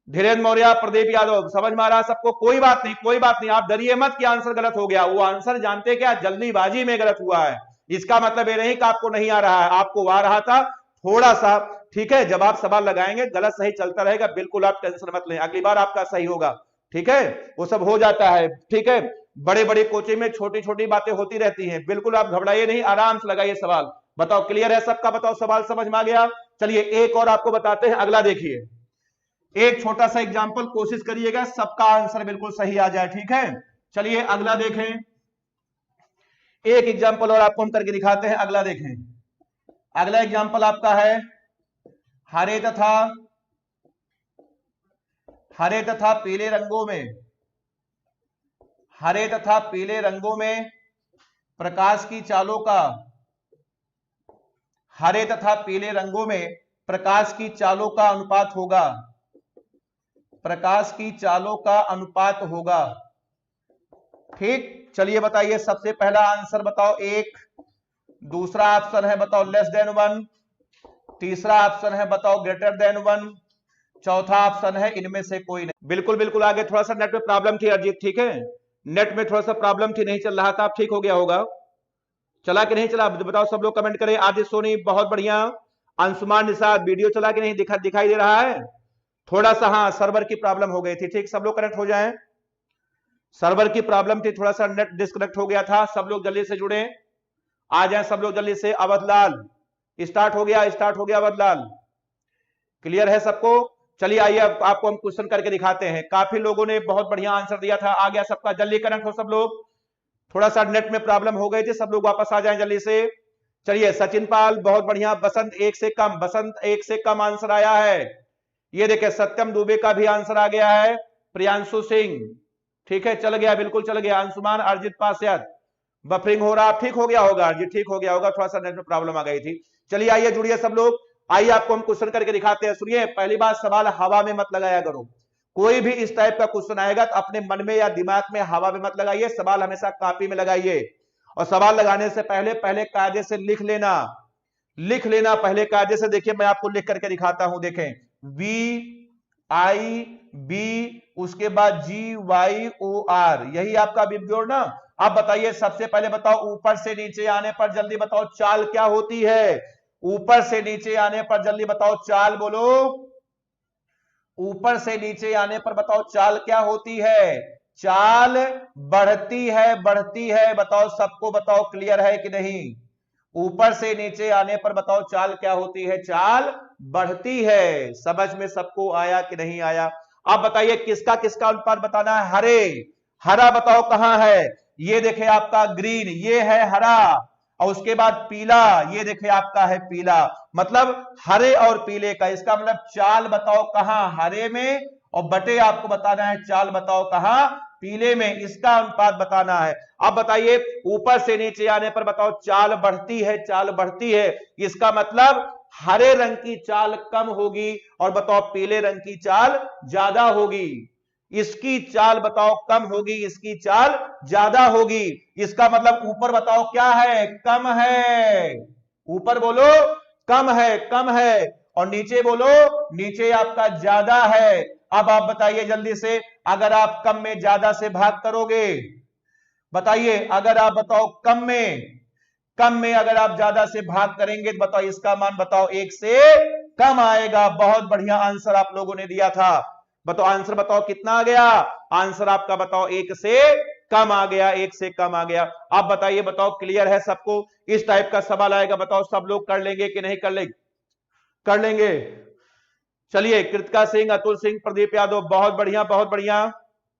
धीरेन्द्र मौर्य, प्रदीप यादव, समझ में आ रहा सबको? कोई बात नहीं, कोई बात नहीं, आप डरिए मत कि आंसर गलत हो गया, वो आंसर जानते क्या, जल्दीबाजी में गलत हुआ है, इसका मतलब ये नहीं कि आपको नहीं आ रहा है, आपको आ रहा था थोड़ा सा, ठीक है। जब आप सवाल लगाएंगे गलत सही चलता रहेगा, बिल्कुल आप टेंशन मत लें, अगली बार आपका सही होगा, ठीक है, वो सब हो जाता है, ठीक है। बड़े बड़े कोचिंग में छोटी छोटी बातें होती रहती हैं, बिल्कुल आप घबराइए नहीं, आराम से लगाइए सवाल। बताओ क्लियर है सबका? बताओ सवाल समझ में आ गया? चलिए एक और आपको बताते हैं, अगला देखिए, एक छोटा सा एग्जाम्पल, कोशिश करिएगा सबका आंसर बिल्कुल सही आ जाए, ठीक है। चलिए अगला देखें, एक एग्जाम्पल और आपको हम करके दिखाते हैं, अगला देखें। अगला एग्जाम्पल आपका है हरे तथा पीले रंगों में, हरे तथा पीले रंगों में प्रकाश की चालों का हरे तथा पीले रंगों में प्रकाश की चालों का अनुपात होगा, प्रकाश की चालों का अनुपात होगा। ठीक, चलिए बताइए सबसे पहला आंसर बताओ 1, दूसरा ऑप्शन है बताओ लेस देन 1, तीसरा ऑप्शन है बताओ ग्रेटर देन 1, चौथा ऑप्शन है इनमें से कोई नहीं। बिल्कुल बिल्कुल, आगे थोड़ा सा नेट में प्रॉब्लम थी अजीत, ठीक है, नेट में थोड़ा सा प्रॉब्लम थी, नहीं चल रहा था, अब ठीक हो गया होगा। चला कि नहीं चला बताओ, सब लोग कमेंट करें। आदित्य सोनी बहुत बढ़िया, अंशुमान निषाद वीडियो चला कि नहीं, दिखाई दे रहा है थोड़ा सा, हाँ सर्वर की प्रॉब्लम हो गई थी। ठीक, सब लोग कनेक्ट हो जाएं, सर्वर की प्रॉब्लम थी, थोड़ा सा नेट डिस्कनेक्ट हो गया था। सब लोग जल्दी से जुड़े, आ जाएं सब लोग जल्दी से। अवधलाल स्टार्ट हो गया, स्टार्ट हो गया अवधलाल, क्लियर है सबको? चलिए आइए अब आपको हम क्वेश्चन करके दिखाते हैं। काफी लोगों ने बहुत बढ़िया आंसर दिया था, आ गया सबका, जल्दी कनेक्ट हो सब लोग। थोड़ा सा नेट में प्रॉब्लम हो गई थी, सब लोग वापस आ जाएं जल्दी से। चलिए सचिन पाल बहुत बढ़िया, बसंत 1 से कम, बसंत 1 से कम आंसर आया है। ये देखिए सत्यम दुबे का भी आंसर आ गया है, प्रियांशु सिंह, ठीक है चल गया, बिल्कुल चल गया। अंशुमान अर्जित पासयत, बफरिंग हो रहा, ठीक हो गया होगा अर्जित, ठीक हो गया होगा, थोड़ा सा नेट में प्रॉब्लम आ गई थी। चलिए आइए जुड़िए सब लोग, आइए आपको हम क्वेश्चन करके दिखाते हैं। सुनिए, पहली बात सवाल हवा में मत लगाया करो, कोई भी इस टाइप का क्वेश्चन आएगा तो अपने मन में या दिमाग में हवा में मत लगाइए, सवाल हमेशा कॉपी में लगाइए। और सवाल लगाने से पहले पहले कायदे से लिख लेना, लिख लेना पहले कायदे से। देखिए मैं आपको लिख करके दिखाता हूं, देखें VIB, उसके बाद GYOR, यही आपका विबग्योर ना। अब बताइए सबसे पहले बताओ, ऊपर से नीचे आने पर जल्दी बताओ चाल क्या होती है? ऊपर से नीचे आने पर जल्दी बताओ चाल, बोलो ऊपर से नीचे आने पर बताओ चाल क्या होती है? चाल बढ़ती है, बढ़ती है, बताओ सबको बताओ, क्लियर है कि नहीं? ऊपर से नीचे आने पर बताओ चाल क्या होती है? चाल बढ़ती है। समझ में सबको आया कि नहीं आया? अब बताइए किसका किसका अनुपात बताना है? हरे, हरा बताओ कहां है? ये देखे आपका ग्रीन, ये है हरा, और उसके बाद पीला, ये देखे आपका है पीला, मतलब हरे और पीले का। इसका मतलब चाल बताओ कहां? हरे में, और बटे आपको बताना है चाल बताओ कहां? पीले में। इसका अनुपात बताना है। अब बताइए ऊपर से नीचे आने पर बताओ चाल बढ़ती है, चाल बढ़ती है, इसका मतलब हरे रंग की चाल कम होगी, और बताओ पीले रंग की चाल ज्यादा होगी। इसकी चाल बताओ कम होगी, इसकी चाल ज्यादा होगी। इसका मतलब ऊपर बताओ क्या है? कम है। ऊपर बोलो कम है, कम है, और नीचे बोलो नीचे आपका ज्यादा है। अब आप बताइए जल्दी से, अगर आप कम में ज्यादा से भाग करोगे, बताइए अगर आप बताओ कम में अगर आप ज्यादा से भाग करेंगे तो बताओ इसका मान बताओ 1 से कम आएगा। बहुत बढ़िया आंसर आप लोगों ने दिया था, बताओ आंसर बताओ कितना आ गया? आंसर आपका बताओ 1 से कम आ गया, 1 से कम आ गया। अब बताइए, बताओ क्लियर है सबको? इस टाइप का सवाल आएगा, बताओ सब लोग कर लेंगे कि नहीं कर लेंगे? कर लेंगे। चलिए कृतिका सिंह, अतुल सिंह, प्रदीप यादव बहुत बढ़िया, बहुत बढ़िया,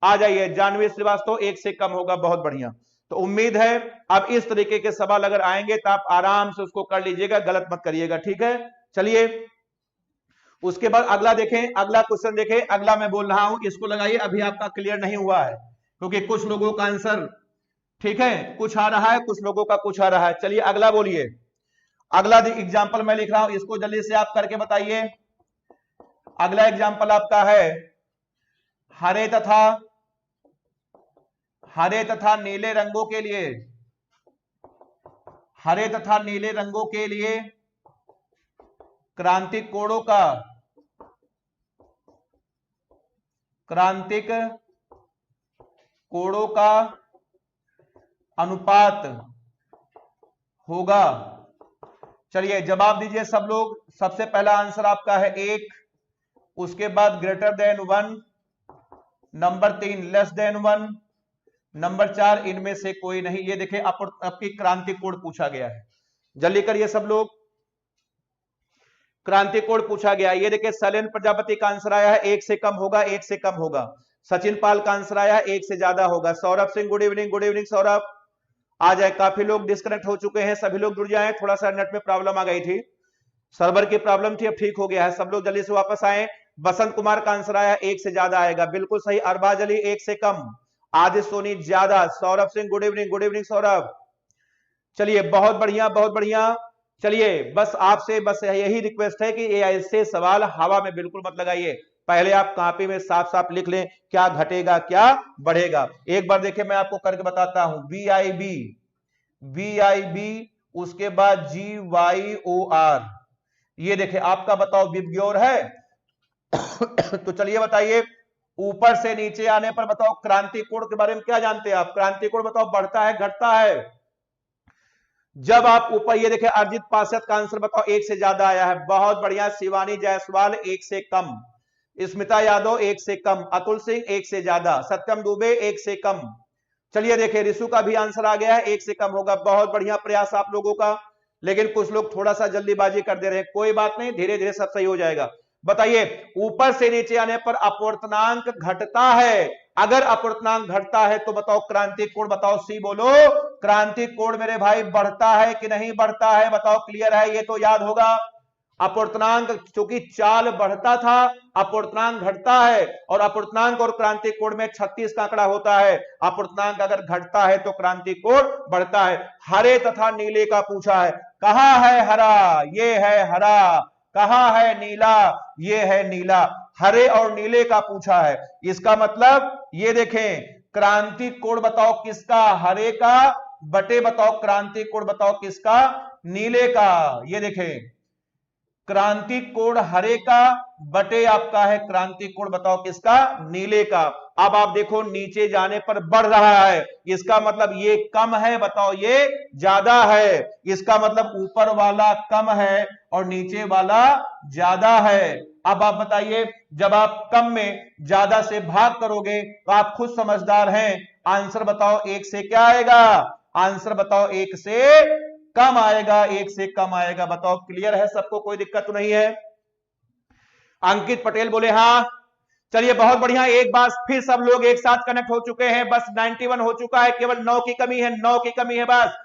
आ जाइए। जानवी श्रीवास्तव 1 से कम होगा, बहुत बढ़िया। तो उम्मीद है अब इस तरीके के सवाल अगर आएंगे तो आप आराम से उसको कर लीजिएगा, गलत मत करिएगा, ठीक है? चलिए उसके बाद अगला देखें, अगला क्वेश्चन देखें, अगला मैं बोल रहा हूं इसको लगाइए। अभी आपका क्लियर नहीं हुआ है क्योंकि कुछ लोगों का आंसर ठीक है कुछ आ रहा है, कुछ लोगों का कुछ आ रहा है। चलिए अगला बोलिए, अगला एग्जाम्पल मैं लिख रहा हूं, इसको जल्दी से आप करके बताइए। अगला एग्जाम्पल आपका है हरे तथा नीले रंगों के लिए, हरे तथा नीले रंगों के लिए क्रांतिक कोणों का अनुपात होगा। चलिए जवाब दीजिए सब लोग। सबसे पहला आंसर आपका है 1, उसके बाद greater than 1, number 3 less than 1, number 4 इनमें से कोई नहीं। ये देखिए आपकी क्रांति कोण पूछा गया है, जल्दी करिए सब लोग। क्रांति कोण पूछा गया, ये देखिए शैलेंद्र प्रजापति का आंसर आया है 1 से कम होगा, 1 से कम होगा। सचिन पाल का आंसर आया है 1 से ज्यादा होगा। सौरभ सिंह गुड इवनिंग सौरभ, आ जाए। काफी लोग डिस्कनेक्ट हो चुके हैं, सभी लोग जुड़ जाएं। थोड़ा सा नेट में प्रॉब्लम आ गई थी, सर्वर की प्रॉब्लम थी, अब ठीक हो गया है। सब लोग जल्दी से वापस आए। बसंत कुमार का आंसर आया 1 से ज्यादा आएगा, बिल्कुल सही। अरबाज अली 1 से कम, आदित्य सोनी ज्यादा। सौरभ सिंह गुड इवनिंग सौरभ, चलिए बहुत बढ़िया, बहुत बढ़िया। चलिए बस आपसे बस यही रिक्वेस्ट है कि ये ऐसे सवाल हवा में बिल्कुल मत लगाइए, पहले आप कॉपी में साफ साफ लिख लें क्या घटेगा क्या बढ़ेगा। एक बार देखिए मैं आपको करके बताता हूं, वीआईबी उसके बाद GYOR, ये देखिए आपका बताओ विबग्योर है। तो चलिए बताइए, ऊपर से नीचे आने पर बताओ क्रांति कोण के बारे में क्या जानते हैं आप? क्रांति कोण बताओ बढ़ता है घटता है? जब आप ऊपर ये देखें, अर्जित पासत का आंसर बताओ एक से ज्यादा आया है, बहुत बढ़िया। शिवानी जायसवाल एक से कम, स्मिता यादव एक से कम, अतुल सिंह एक से ज्यादा, सत्यम दुबे एक से कम। चलिए देखिए रिशु का भी आंसर आ गया है, एक से कम होगा। बहुत बढ़िया प्रयास आप लोगों का, लेकिन कुछ लोग थोड़ा सा जल्दीबाजी कर दे रहे हैं, कोई बात नहीं, धीरे धीरे सब सही हो जाएगा। बताइए ऊपर से नीचे आने पर अपवर्तनांक घटता है, अगर अपवर्तनांक घटता है तो बताओ क्रांति कोण बताओ, सी बोलो। क्रांति कोण मेरे भाई बढ़ता है कि नहीं बढ़ता है बताओ, क्लियर है, ये तो याद होगा। अपवर्तनांक चूंकि चाल बढ़ता था, अपवर्तनांक घटता है, और अपवर्तनांक और क्रांति कोण में 36 का आंकड़ा होता है। अपवर्तनांक अगर घटता है तो क्रांति कोण बढ़ता है। हरे तथा नीले का पूछा है, कहां है हरा? ये है हरा। कहां है नीला? ये है नीला। हरे और नीले का पूछा है, इसका मतलब ये देखें क्रांति कोण बताओ किसका? हरे का, बटे बताओ क्रांति कोण बताओ किसका? नीले का। ये देखें क्रांति कोण हरे का, बटे आपका है क्रांति कोण बताओ किसका? नीले का। अब आप देखो नीचे जाने पर बढ़ रहा है, इसका मतलब ये कम है बताओ ये ज्यादा है, इसका मतलब ऊपर वाला कम है और नीचे वाला ज्यादा है। अब आप बताइए जब आप कम में ज्यादा से भाग करोगे तो आप खुद समझदार हैं, आंसर बताओ एक से क्या आएगा? आंसर बताओ एक से कम आएगा, एक से कम आएगा। बताओ क्लियर है सबको, कोई दिक्कत तो नहीं है? अंकित पटेल बोले हाँ। चलिए बहुत बढ़िया, एक बार फिर सब लोग एक साथ कनेक्ट हो चुके हैं, बस 91 हो चुका है, केवल 9 की कमी है, 9 की कमी है बस।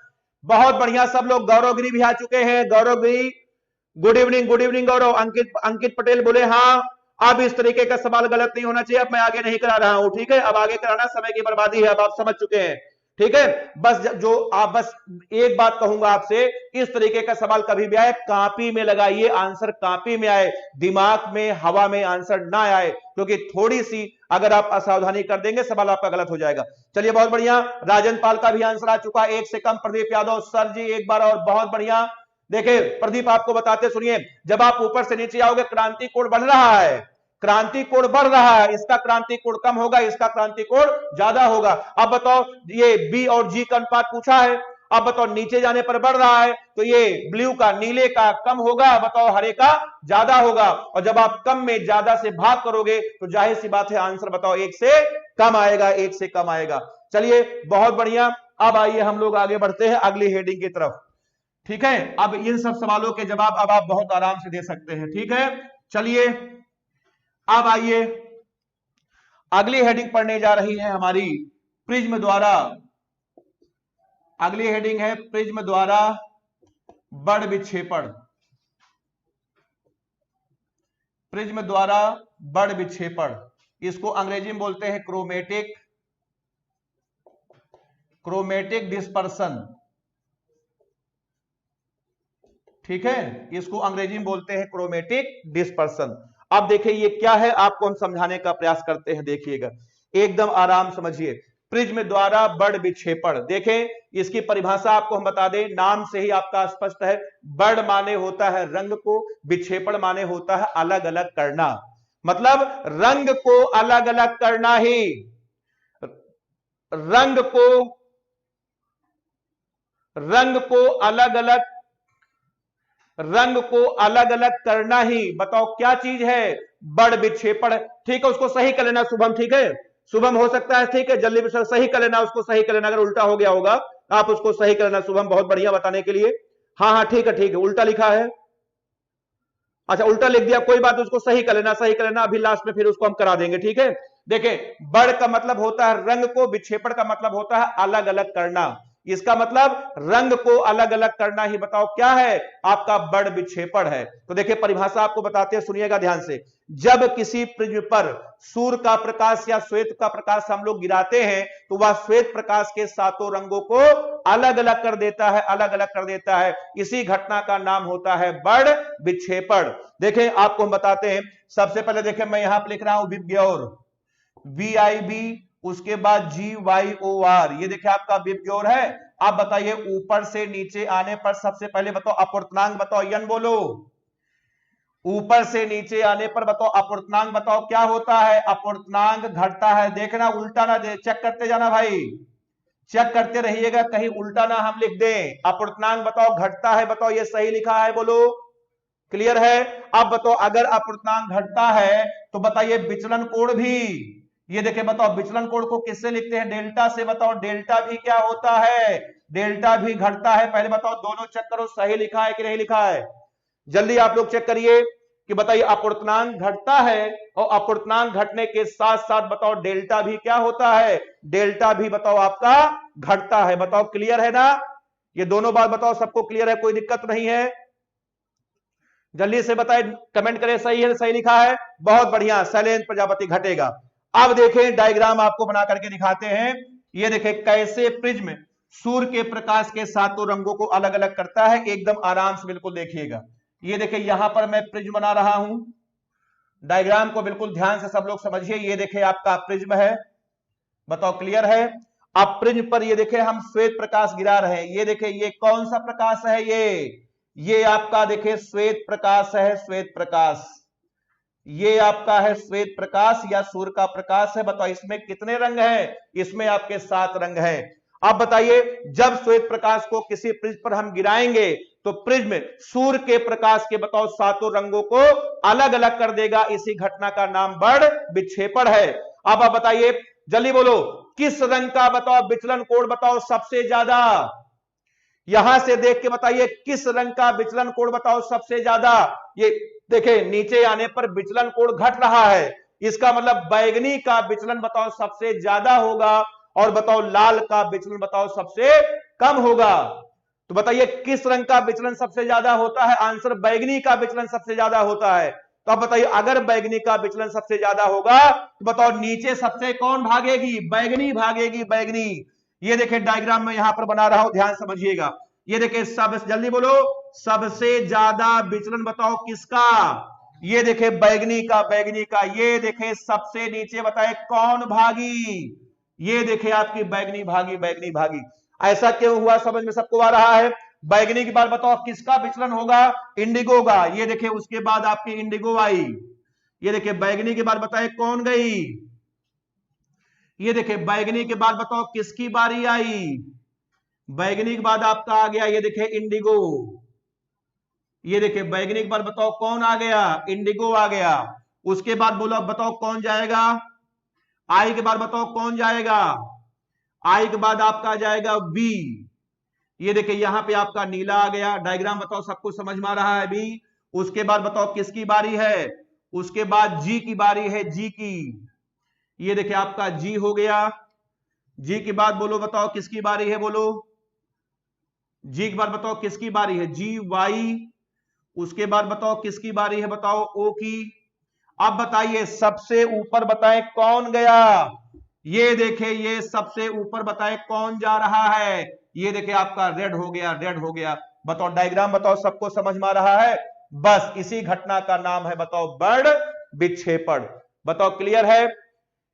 बहुत बढ़िया सब लोग, गौरव गिरी भी आ चुके हैं, गौरव गिरी गुड इवनिंग, गुड इवनिंग गौरव। अंकित पटेल बोले हाँ। अब इस तरीके का सवाल गलत नहीं होना चाहिए, अब मैं आगे नहीं करा रहा हूं, ठीक है? अब आगे कराना समय की बर्बादी है, अब आप समझ चुके हैं, ठीक है? बस जो आप बस एक बात कहूंगा आपसे, इस तरीके का सवाल कभी भी आए कॉपी में लगाइए, आंसर कॉपी में आए, दिमाग में हवा में आंसर ना आए, क्योंकि थोड़ी सी अगर आप असावधानी कर देंगे सवाल आपका गलत हो जाएगा। चलिए बहुत बढ़िया, राजन पाल का भी आंसर आ चुका, एक से कम। प्रदीप यादव सर जी एक बार और, बहुत बढ़िया। देखिए प्रदीप आपको बताते सुनिए, जब आप ऊपर से नीचे आओगे क्रांति कोण बढ़ रहा है, क्रांति कोण बढ़ रहा है, इसका क्रांति कोण कम होगा, इसका क्रांति कोण ज्यादा होगा। अब बताओ ये बी और जी का अनुपात पूछा है, अब बताओ नीचे जाने पर बढ़ रहा है तो ये ब्लू का नीले का कम होगा, बताओ हरे का ज्यादा होगा। और जब आप कम में ज्यादा से भाग करोगे तो जाहिर सी बात है आंसर बताओ एक से कम आएगा, एक से कम आएगा। चलिए बहुत बढ़िया, अब आइए हम लोग आगे बढ़ते हैं अगली हेडिंग की तरफ, ठीक है? अब इन सब सवालों के जवाब अब आप बहुत आराम से दे सकते हैं, ठीक है? चलिए अब आइए अगली हेडिंग पढ़ने जा रही है हमारी प्रिज्म द्वारा, अगली हेडिंग है प्रिज्म द्वारा बड़ विक्षेपण, प्रिज्म द्वारा बड़ विक्षेपण, इसको अंग्रेजी में बोलते हैं क्रोमेटिक डिस्पर्सन, ठीक है? इसको अंग्रेजी में बोलते हैं क्रोमेटिक डिस्पर्सन। अब देखिए ये क्या है, आपको हम समझाने का प्रयास करते हैं, देखिएगा एकदम आराम समझिए। प्रिज्म द्वारा बड़ विक्षेपण, देखें इसकी परिभाषा आपको हम बता दें, नाम से ही आपका स्पष्ट है, बड़ माने होता है रंग को, विक्षेपण माने होता है अलग अलग करना, मतलब रंग को अलग अलग करना ही, रंग को अलग अलग करना ही, बताओ क्या चीज है? बड़ विक्षेपण, ठीक है? उसको सही कर लेना शुभम, ठीक है? शुभम हो सकता है, ठीक है, जल्दी से सही कर लेना, उसको सही कर लेना, अगर उल्टा हो गया होगा आप उसको सही कर लेना शुभम, बहुत बढ़िया बताने के लिए। हाँ हाँ ठीक है, ठीक है, उल्टा लिखा है, अच्छा उल्टा लिख दिया, कोई बात, उसको सही कर लेना, सही कर लेना, अभी लास्ट में फिर उसको हम करा देंगे, ठीक है? देखें बड़ का मतलब होता है रंग को, विक्षेपण का मतलब होता है अलग अलग करना। इसका मतलब रंग को अलग अलग करना ही बताओ क्या है, आपका बड़ विक्षेपण है। तो देखिए परिभाषा आपको बताते हैं, सुनिएगा ध्यान से। जब किसी प्रिज्म पर सूर्य का प्रकाश या श्वेत का प्रकाश हम लोग गिराते हैं तो वह श्वेत प्रकाश के सातों रंगों को अलग अलग कर देता है, अलग अलग कर देता है। इसी घटना का नाम होता है बड़ विक्षेपण। देखें आपको हम बताते हैं, सबसे पहले देखें मैं यहां पर लिख रहा हूं विबग्योर, VIB, उसके बाद GYOR, ये देखिए आपका विबग्योर है। आप बताइए ऊपर से नीचे आने पर सबसे पहले बताओ अपूर्णांक बताओ, यन बोलो। ऊपर से नीचे आने पर बताओ अपूर्णांक बताओ क्या होता है, अपूर्णांक घटता है। देखना उल्टा ना दे, चेक करते जाना भाई, चेक करते रहिएगा कहीं उल्टा ना हम लिख दें। अपूर्णांक बताओ घटता है, बताओ ये सही लिखा है, बोलो क्लियर है। अब बताओ अगर अपूर्णांक घटता है तो बताइए विचलन कोण भी, ये देखिए बताओ विचलन कोण को किससे लिखते हैं, डेल्टा से। बताओ डेल्टा भी क्या होता है, डेल्टा भी घटता है। पहले बताओ दोनों चेक करो सही लिखा है कि नहीं लिखा है, जल्दी आप लोग चेक करिए कि बताइए अपूर्णांक घटता है और अपूर्णांक घटने के साथ साथ बताओ डेल्टा भी क्या होता है, डेल्टा भी बताओ आपका घटता है। बताओ क्लियर है ना, ये दोनों बात बताओ सबको क्लियर है, कोई दिक्कत नहीं है, जल्दी से बताए, कमेंट करें सही है सही लिखा है, बहुत बढ़िया। शैलेंद्र प्रजापति घटेगा। अब देखें डायग्राम आपको बना करके दिखाते हैं, ये देखें कैसे प्रिज्म सूर्य के प्रकाश के सातों रंगों को अलग अलग करता है, एकदम आराम से बिल्कुल देखिएगा। ये देखिए यहां पर मैं प्रिज्म बना रहा हूं, डायग्राम को बिल्कुल ध्यान से सब लोग समझिए। ये देखिए आपका प्रिज्म है, बताओ क्लियर है। अब प्रिज्म पर ये देखिए हम श्वेत प्रकाश गिरा रहे हैं, ये देखिए ये कौन सा प्रकाश है, ये आपका देखिए श्वेत प्रकाश है, श्वेत प्रकाश, ये आपका है श्वेत प्रकाश या सूर्य का प्रकाश है। बताओ इसमें कितने रंग हैं, इसमें आपके 7 रंग हैं। अब बताइए जब श्वेत प्रकाश को किसी प्रिज्म पर हम गिराएंगे तो प्रिज्म सूर्य के प्रकाश के बताओ 7 रंगों को अलग अलग कर देगा, इसी घटना का नाम बड़ विक्षेपण है। अब आप बताइए जल्दी बोलो किस रंग का बताओ विचलन कोण बताओ सबसे ज्यादा, यहां से देख के बताइए किस रंग का विचलन कोण बताओ सबसे ज्यादा। ये देखें नीचे आने पर विचलन कोण घट रहा है, इसका मतलब बैगनी का विचलन बताओ सबसे ज्यादा होगा और बताओ लाल का विचलन बताओ सबसे कम होगा। तो बताइए किस रंग का विचलन सबसे ज्यादा होता है, आंसर बैगनी का विचलन सबसे ज्यादा होता है। तो अब बताइए अगर बैगनी का विचलन सबसे ज्यादा होगा तो बताओ नीचे सबसे कौन भागेगी, बैगनी भागेगी, बैगनी। ये देखिए डायग्राम में यहां पर बना रहा हूं, ध्यान समझिएगा। ये देखिए सब जल्दी बोलो सबसे ज्यादा विचलन बताओ किसका, ये देखिए बैगनी का, बैगनी का। ये देखिए सबसे नीचे बताए कौन भागी, ये देखिए आपकी बैगनी भागी, बैगनी भागी। ऐसा क्यों हुआ समझ में सबको आ रहा है। बैगनी के बाद बताओ किसका विचलन होगा, इंडिगो का। ये देखिए उसके बाद आपकी इंडिगो आई, ये देखिए बैगनी के बाद बताए कौन गई, ये देखिए बैगनी के बाद बताओ किसकी बारी आई, बैगनी के बाद आपका आ गया ये देखिए इंडिगो। ये देखिए बैगनी के बाद बताओ कौन आ गया, इंडिगो आ गया। उसके बाद बोलो बताओ कौन जाएगा, आई के बाद बताओ कौन जाएगा, आई के बाद आपका जाएगा बी। ये देखिए यहां पे आपका नीला आ गया। डायग्राम बताओ सबको समझ में आ रहा है बी। उसके बाद बताओ किसकी बारी है, उसके बाद जी की बारी है, जी की। ये देखिए आपका जी हो गया। जी के बाद बोलो बताओ किसकी बारी है, बोलो जी के बाद बताओ किसकी बारी है, जी वाई। उसके बाद बताओ किसकी बारी है, बताओ ओ की। अब बताइए सबसे ऊपर बताएं कौन गया, ये देखिए ये सबसे ऊपर बताएं कौन जा रहा है, ये देखिए आपका रेड हो गया, रेड हो गया। बताओ डायग्राम बताओ सबको समझ में आ रहा है, बस इसी घटना का नाम है बताओ बड़ विक्षेपण। बताओ क्लियर है,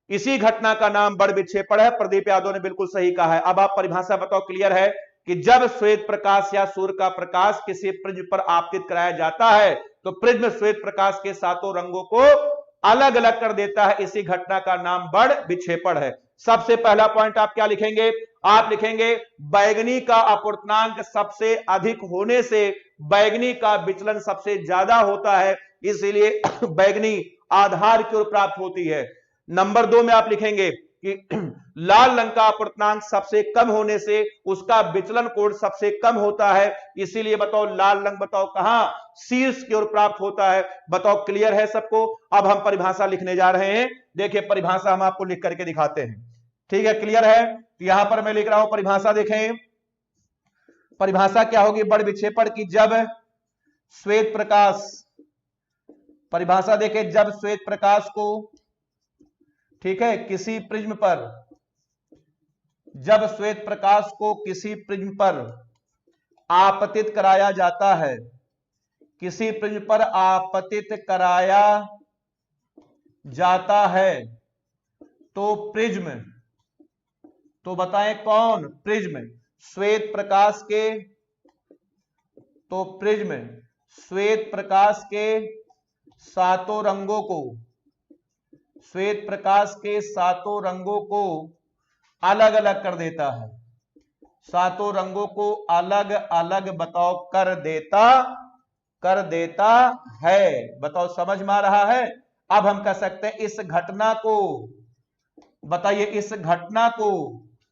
इसी घटना का नाम बड़ विक्षेपण है। प्रदीप यादव ने बिल्कुल सही कहा है। अब आप परिभाषा बताओ क्लियर है कि जब श्वेत प्रकाश या सूर्य का प्रकाश किसी प्रिज्म पर आपतित कराया जाता है तो प्रिज्म श्वेत प्रकाश के 7 रंगों को अलग अलग कर देता है, इसी घटना का नाम बड़ विक्षेपण है। सबसे पहला पॉइंट आप क्या लिखेंगे, आप लिखेंगे बैगनी का अपूर्णांक सबसे अधिक होने से बैगनी का विचलन सबसे ज्यादा होता है, इसीलिए बैगनी आधार की ओर प्राप्त होती है। नंबर 2 में आप लिखेंगे कि लाल रंग का अपूर्णांक सबसे कम होने से उसका विचलन कोण सबसे कम होता है, इसीलिए बताओ लाल रंग बताओ कहां, शीर्ष की ओर प्राप्त होता है। बताओ क्लियर है सबको। अब हम परिभाषा लिखने जा रहे हैं, देखिए परिभाषा हम आपको लिख करके दिखाते हैं, ठीक है क्लियर है। यहां पर मैं लिख रहा हूं परिभाषा, देखें परिभाषा क्या होगी बड़ विक्षेपण की? जब श्वेत प्रकाश, परिभाषा देखें, जब श्वेत प्रकाश को, ठीक है, किसी प्रिज्म पर, जब श्वेत प्रकाश को किसी प्रिज्म पर आपतित कराया जाता है, किसी प्रिज्म पर आपतित कराया जाता है, तो प्रिज्म, तो बताएं कौन? प्रिज्म श्वेत प्रकाश के, तो प्रिज्म श्वेत प्रकाश के सातों रंगों को, श्वेत प्रकाश के सातों रंगों को अलग अलग कर देता है, सातों रंगों को अलग अलग बताओ कर देता है। बताओ समझ में आ रहा है? अब हम कह सकते हैं इस घटना को, बताइए इस घटना को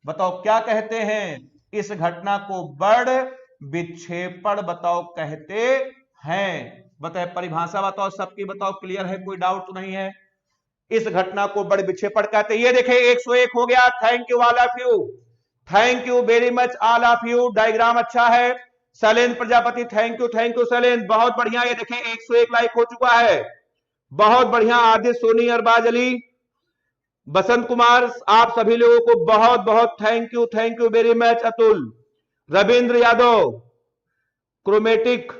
बताओ क्या कहते हैं? इस घटना को बड़ विक्षेपण बताओ कहते हैं। बताए परिभाषा बताओ सबकी, बताओ क्लियर है, कोई डाउट तो नहीं है? इस घटना को बड़ विक्षेपण कहते हैं। ये देखें 101 हो गया। Thank you all of you, thank you very much all of you. Diagram अच्छा है। शैलेंद्र प्रजापति थैंक यू शैलेंद्र, बहुत बढ़िया। ये देखें 101 लाइक हो चुका है, बहुत बढ़िया। आदित्य सोनी, अरबाज अली, बसंत कुमार, आप सभी लोगों को बहुत बहुत thank you very much. Atul, Ravindra Yadav, chromatic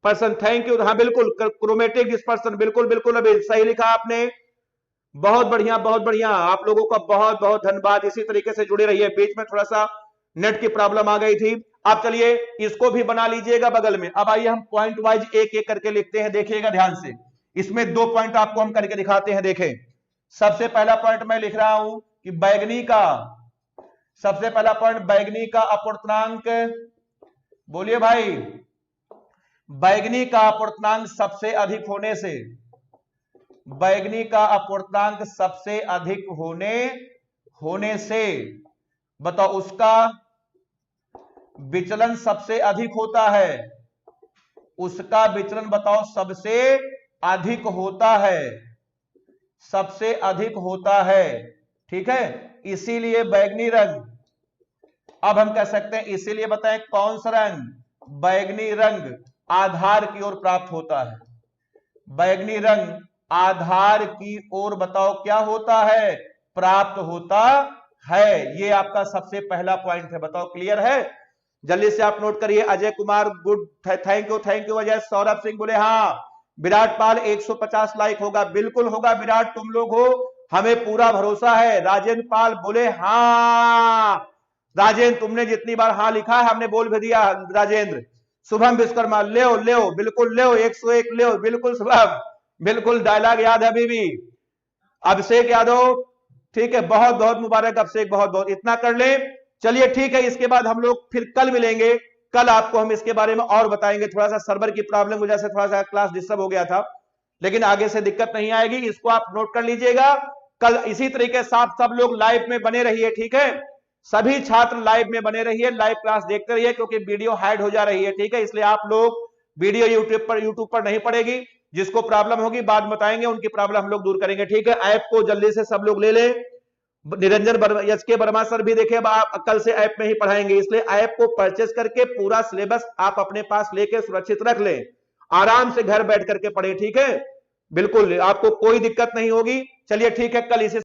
person thank you. हाँ बिल्कुल, क्रोमेटिक डिस्पर्सन, बिल्कुल बिल्कुल अभी सही लिखा आपने, बहुत बढ़िया बहुत बढ़िया। आप लोगों का बहुत बहुत धन्यवाद। इसी तरीके से जुड़े रहिए। बीच में थोड़ा सा नेट की प्रॉब्लम आ गई थी। अब चलिए इसको भी बना लीजिएगा बगल में। अब आइए हम पॉइंट वाइज एक एक करके लिखते हैं, देखिएगा ध्यान से। इसमें 2 पॉइंट आपको हम करके दिखाते हैं। देखें सबसे पहला पॉइंट मैं लिख रहा हूं कि बैगनी का, सबसे पहला पॉइंट बैगनी का अपूर्णांक, बोलिए भाई, बैगनी का अपूर्णांक सबसे अधिक होने से, बैगनी का अपूर्णांक सबसे अधिक होने से बताओ उसका विचलन सबसे अधिक होता है, उसका विचलन बताओ सबसे अधिक होता है, सबसे अधिक होता है। ठीक है, इसीलिए बैगनी रंग, अब हम कह सकते हैं इसीलिए बताएं कौन सा रंग? बैगनी रंग आधार की ओर प्राप्त होता है। बैगनी रंग आधार की ओर बताओ क्या होता है? प्राप्त होता है। ये आपका सबसे पहला पॉइंट है। बताओ क्लियर है? जल्दी से आप नोट करिए। Ajay Kumar good, thank you Ajay. Saurabh Singh बोले हाँ। विराट पाल 150 लाइक होगा, बिल्कुल होगा विराट, तुम लोग हो, हमें पूरा भरोसा है। राजेंद्र पाल बोले हाँ। राजेंद्र तुमने जितनी बार हाँ लिखा है हमने बोल भी दिया। राजेंद्र, शुभम विश्वकर्मा ले बिल्कुल ले 101 ले, बिल्कुल शुभम, बिल्कुल डायलॉग याद है अभी भी। अभिषेक यादव ठीक है, बहुत बहुत मुबारक अभिषेक, बहुत बहुत, इतना कर ले। चलिए ठीक है, इसके बाद हम लोग फिर कल मिलेंगे। कल आपको हम इसके बारे में और बताएंगे। थोड़ा सा सर्वर की प्रॉब्लम वजह से थोड़ा सा क्लास डिस्टर्ब हो गया था, लेकिन आगे से दिक्कत नहीं आएगी। इसको आप नोट कर लीजिएगा। कल इसी तरीके से आप सब लोग लाइव में बने रहिए। ठीक है, सभी छात्र लाइव में बने रहिए, लाइव क्लास देखते रहिए, क्योंकि वीडियो हाइड हो जा रही है। ठीक है, इसलिए आप लोग वीडियो यूट्यूब पर नहीं पड़ेगी। जिसको प्रॉब्लम होगी बाद बताएंगे, उनकी प्रॉब्लम हम लोग दूर करेंगे। ठीक है, ऐप को जल्दी से सब लोग ले लें। निरंजन के वर्मा सर भी देखे, अब आप कल से ऐप में ही पढ़ाएंगे, इसलिए ऐप को परचेस करके पूरा सिलेबस आप अपने पास लेके सुरक्षित रख लें। आराम से घर बैठ करके पढ़े। ठीक है, बिल्कुल आपको कोई दिक्कत नहीं होगी। चलिए ठीक है, कल इसे